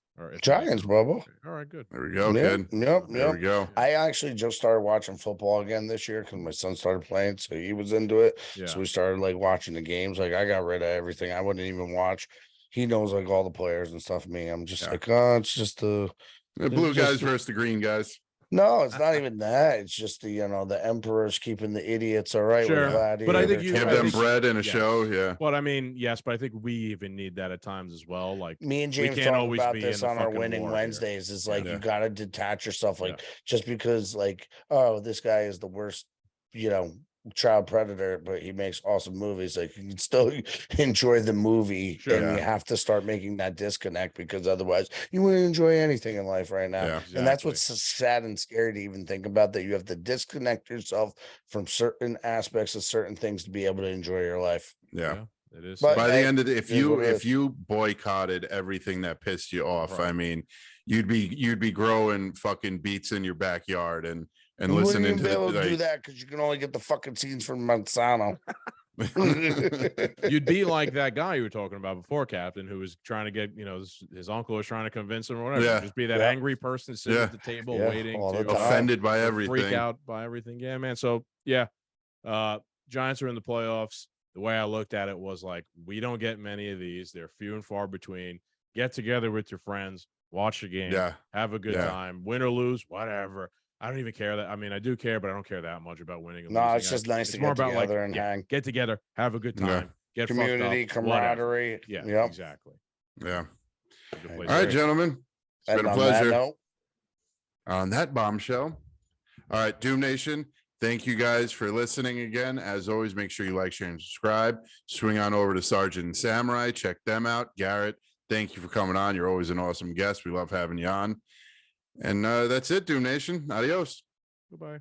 Giants, Bubba. All right, good. There we go, kid. Yep. There we go. I actually just started watching football again this year because my son started playing, so he was into it. Yeah. So we started watching the games. I got rid of everything. I wouldn't even watch. He knows all the players and stuff. Me, I'm just it's just the blue guys versus the green guys. No, it's not even that. It's just the emperor's keeping the idiots all right. Sure. But I think you give them bread and a show. Yeah. But I mean, yes, but I think we even need that at times as well. Like me and James talk about this on our winning Wednesdays. Is you got to detach yourself. Just because this guy is the worst, child predator, but he makes awesome movies. You can still enjoy the movie, and you have to start making that disconnect because otherwise you wouldn't enjoy anything in life right now. And that's what's so sad and scary to even think about, that you have to disconnect yourself from certain aspects of certain things to be able to enjoy your life. Yeah. It is. But by the end of the, if you boycotted everything that pissed you off, I mean, you'd be growing fucking beets in your backyard and listening to do that because you can only get the fucking scenes from Monsanto. You'd be like that guy you were talking about before, Captain, who was trying to get, his uncle was trying to convince him or whatever. Yeah. Just be that angry person sitting at the table waiting, offended by everything, freak out by everything. Yeah, man. So Giants are in the playoffs. The way I looked at it was we don't get many of these. They're few and far between. Get together with your friends, watch the game, have a good time, win or lose, whatever. I don't even care that. I mean, I do care, but I don't care that much about winning. No, it's just nice to get together and hang. Get together, have a good time, get community, camaraderie. Yeah, exactly. Yeah. All right, gentlemen. It's been a pleasure. On that bombshell. All right, Doom Nation. Thank you guys for listening again. As always, make sure you like, share, and subscribe. Swing on over to Sergeant and Samurai. Check them out. Garrett, thank you for coming on. You're always an awesome guest. We love having you on. And that's it, Doom Nation. Adios. Goodbye.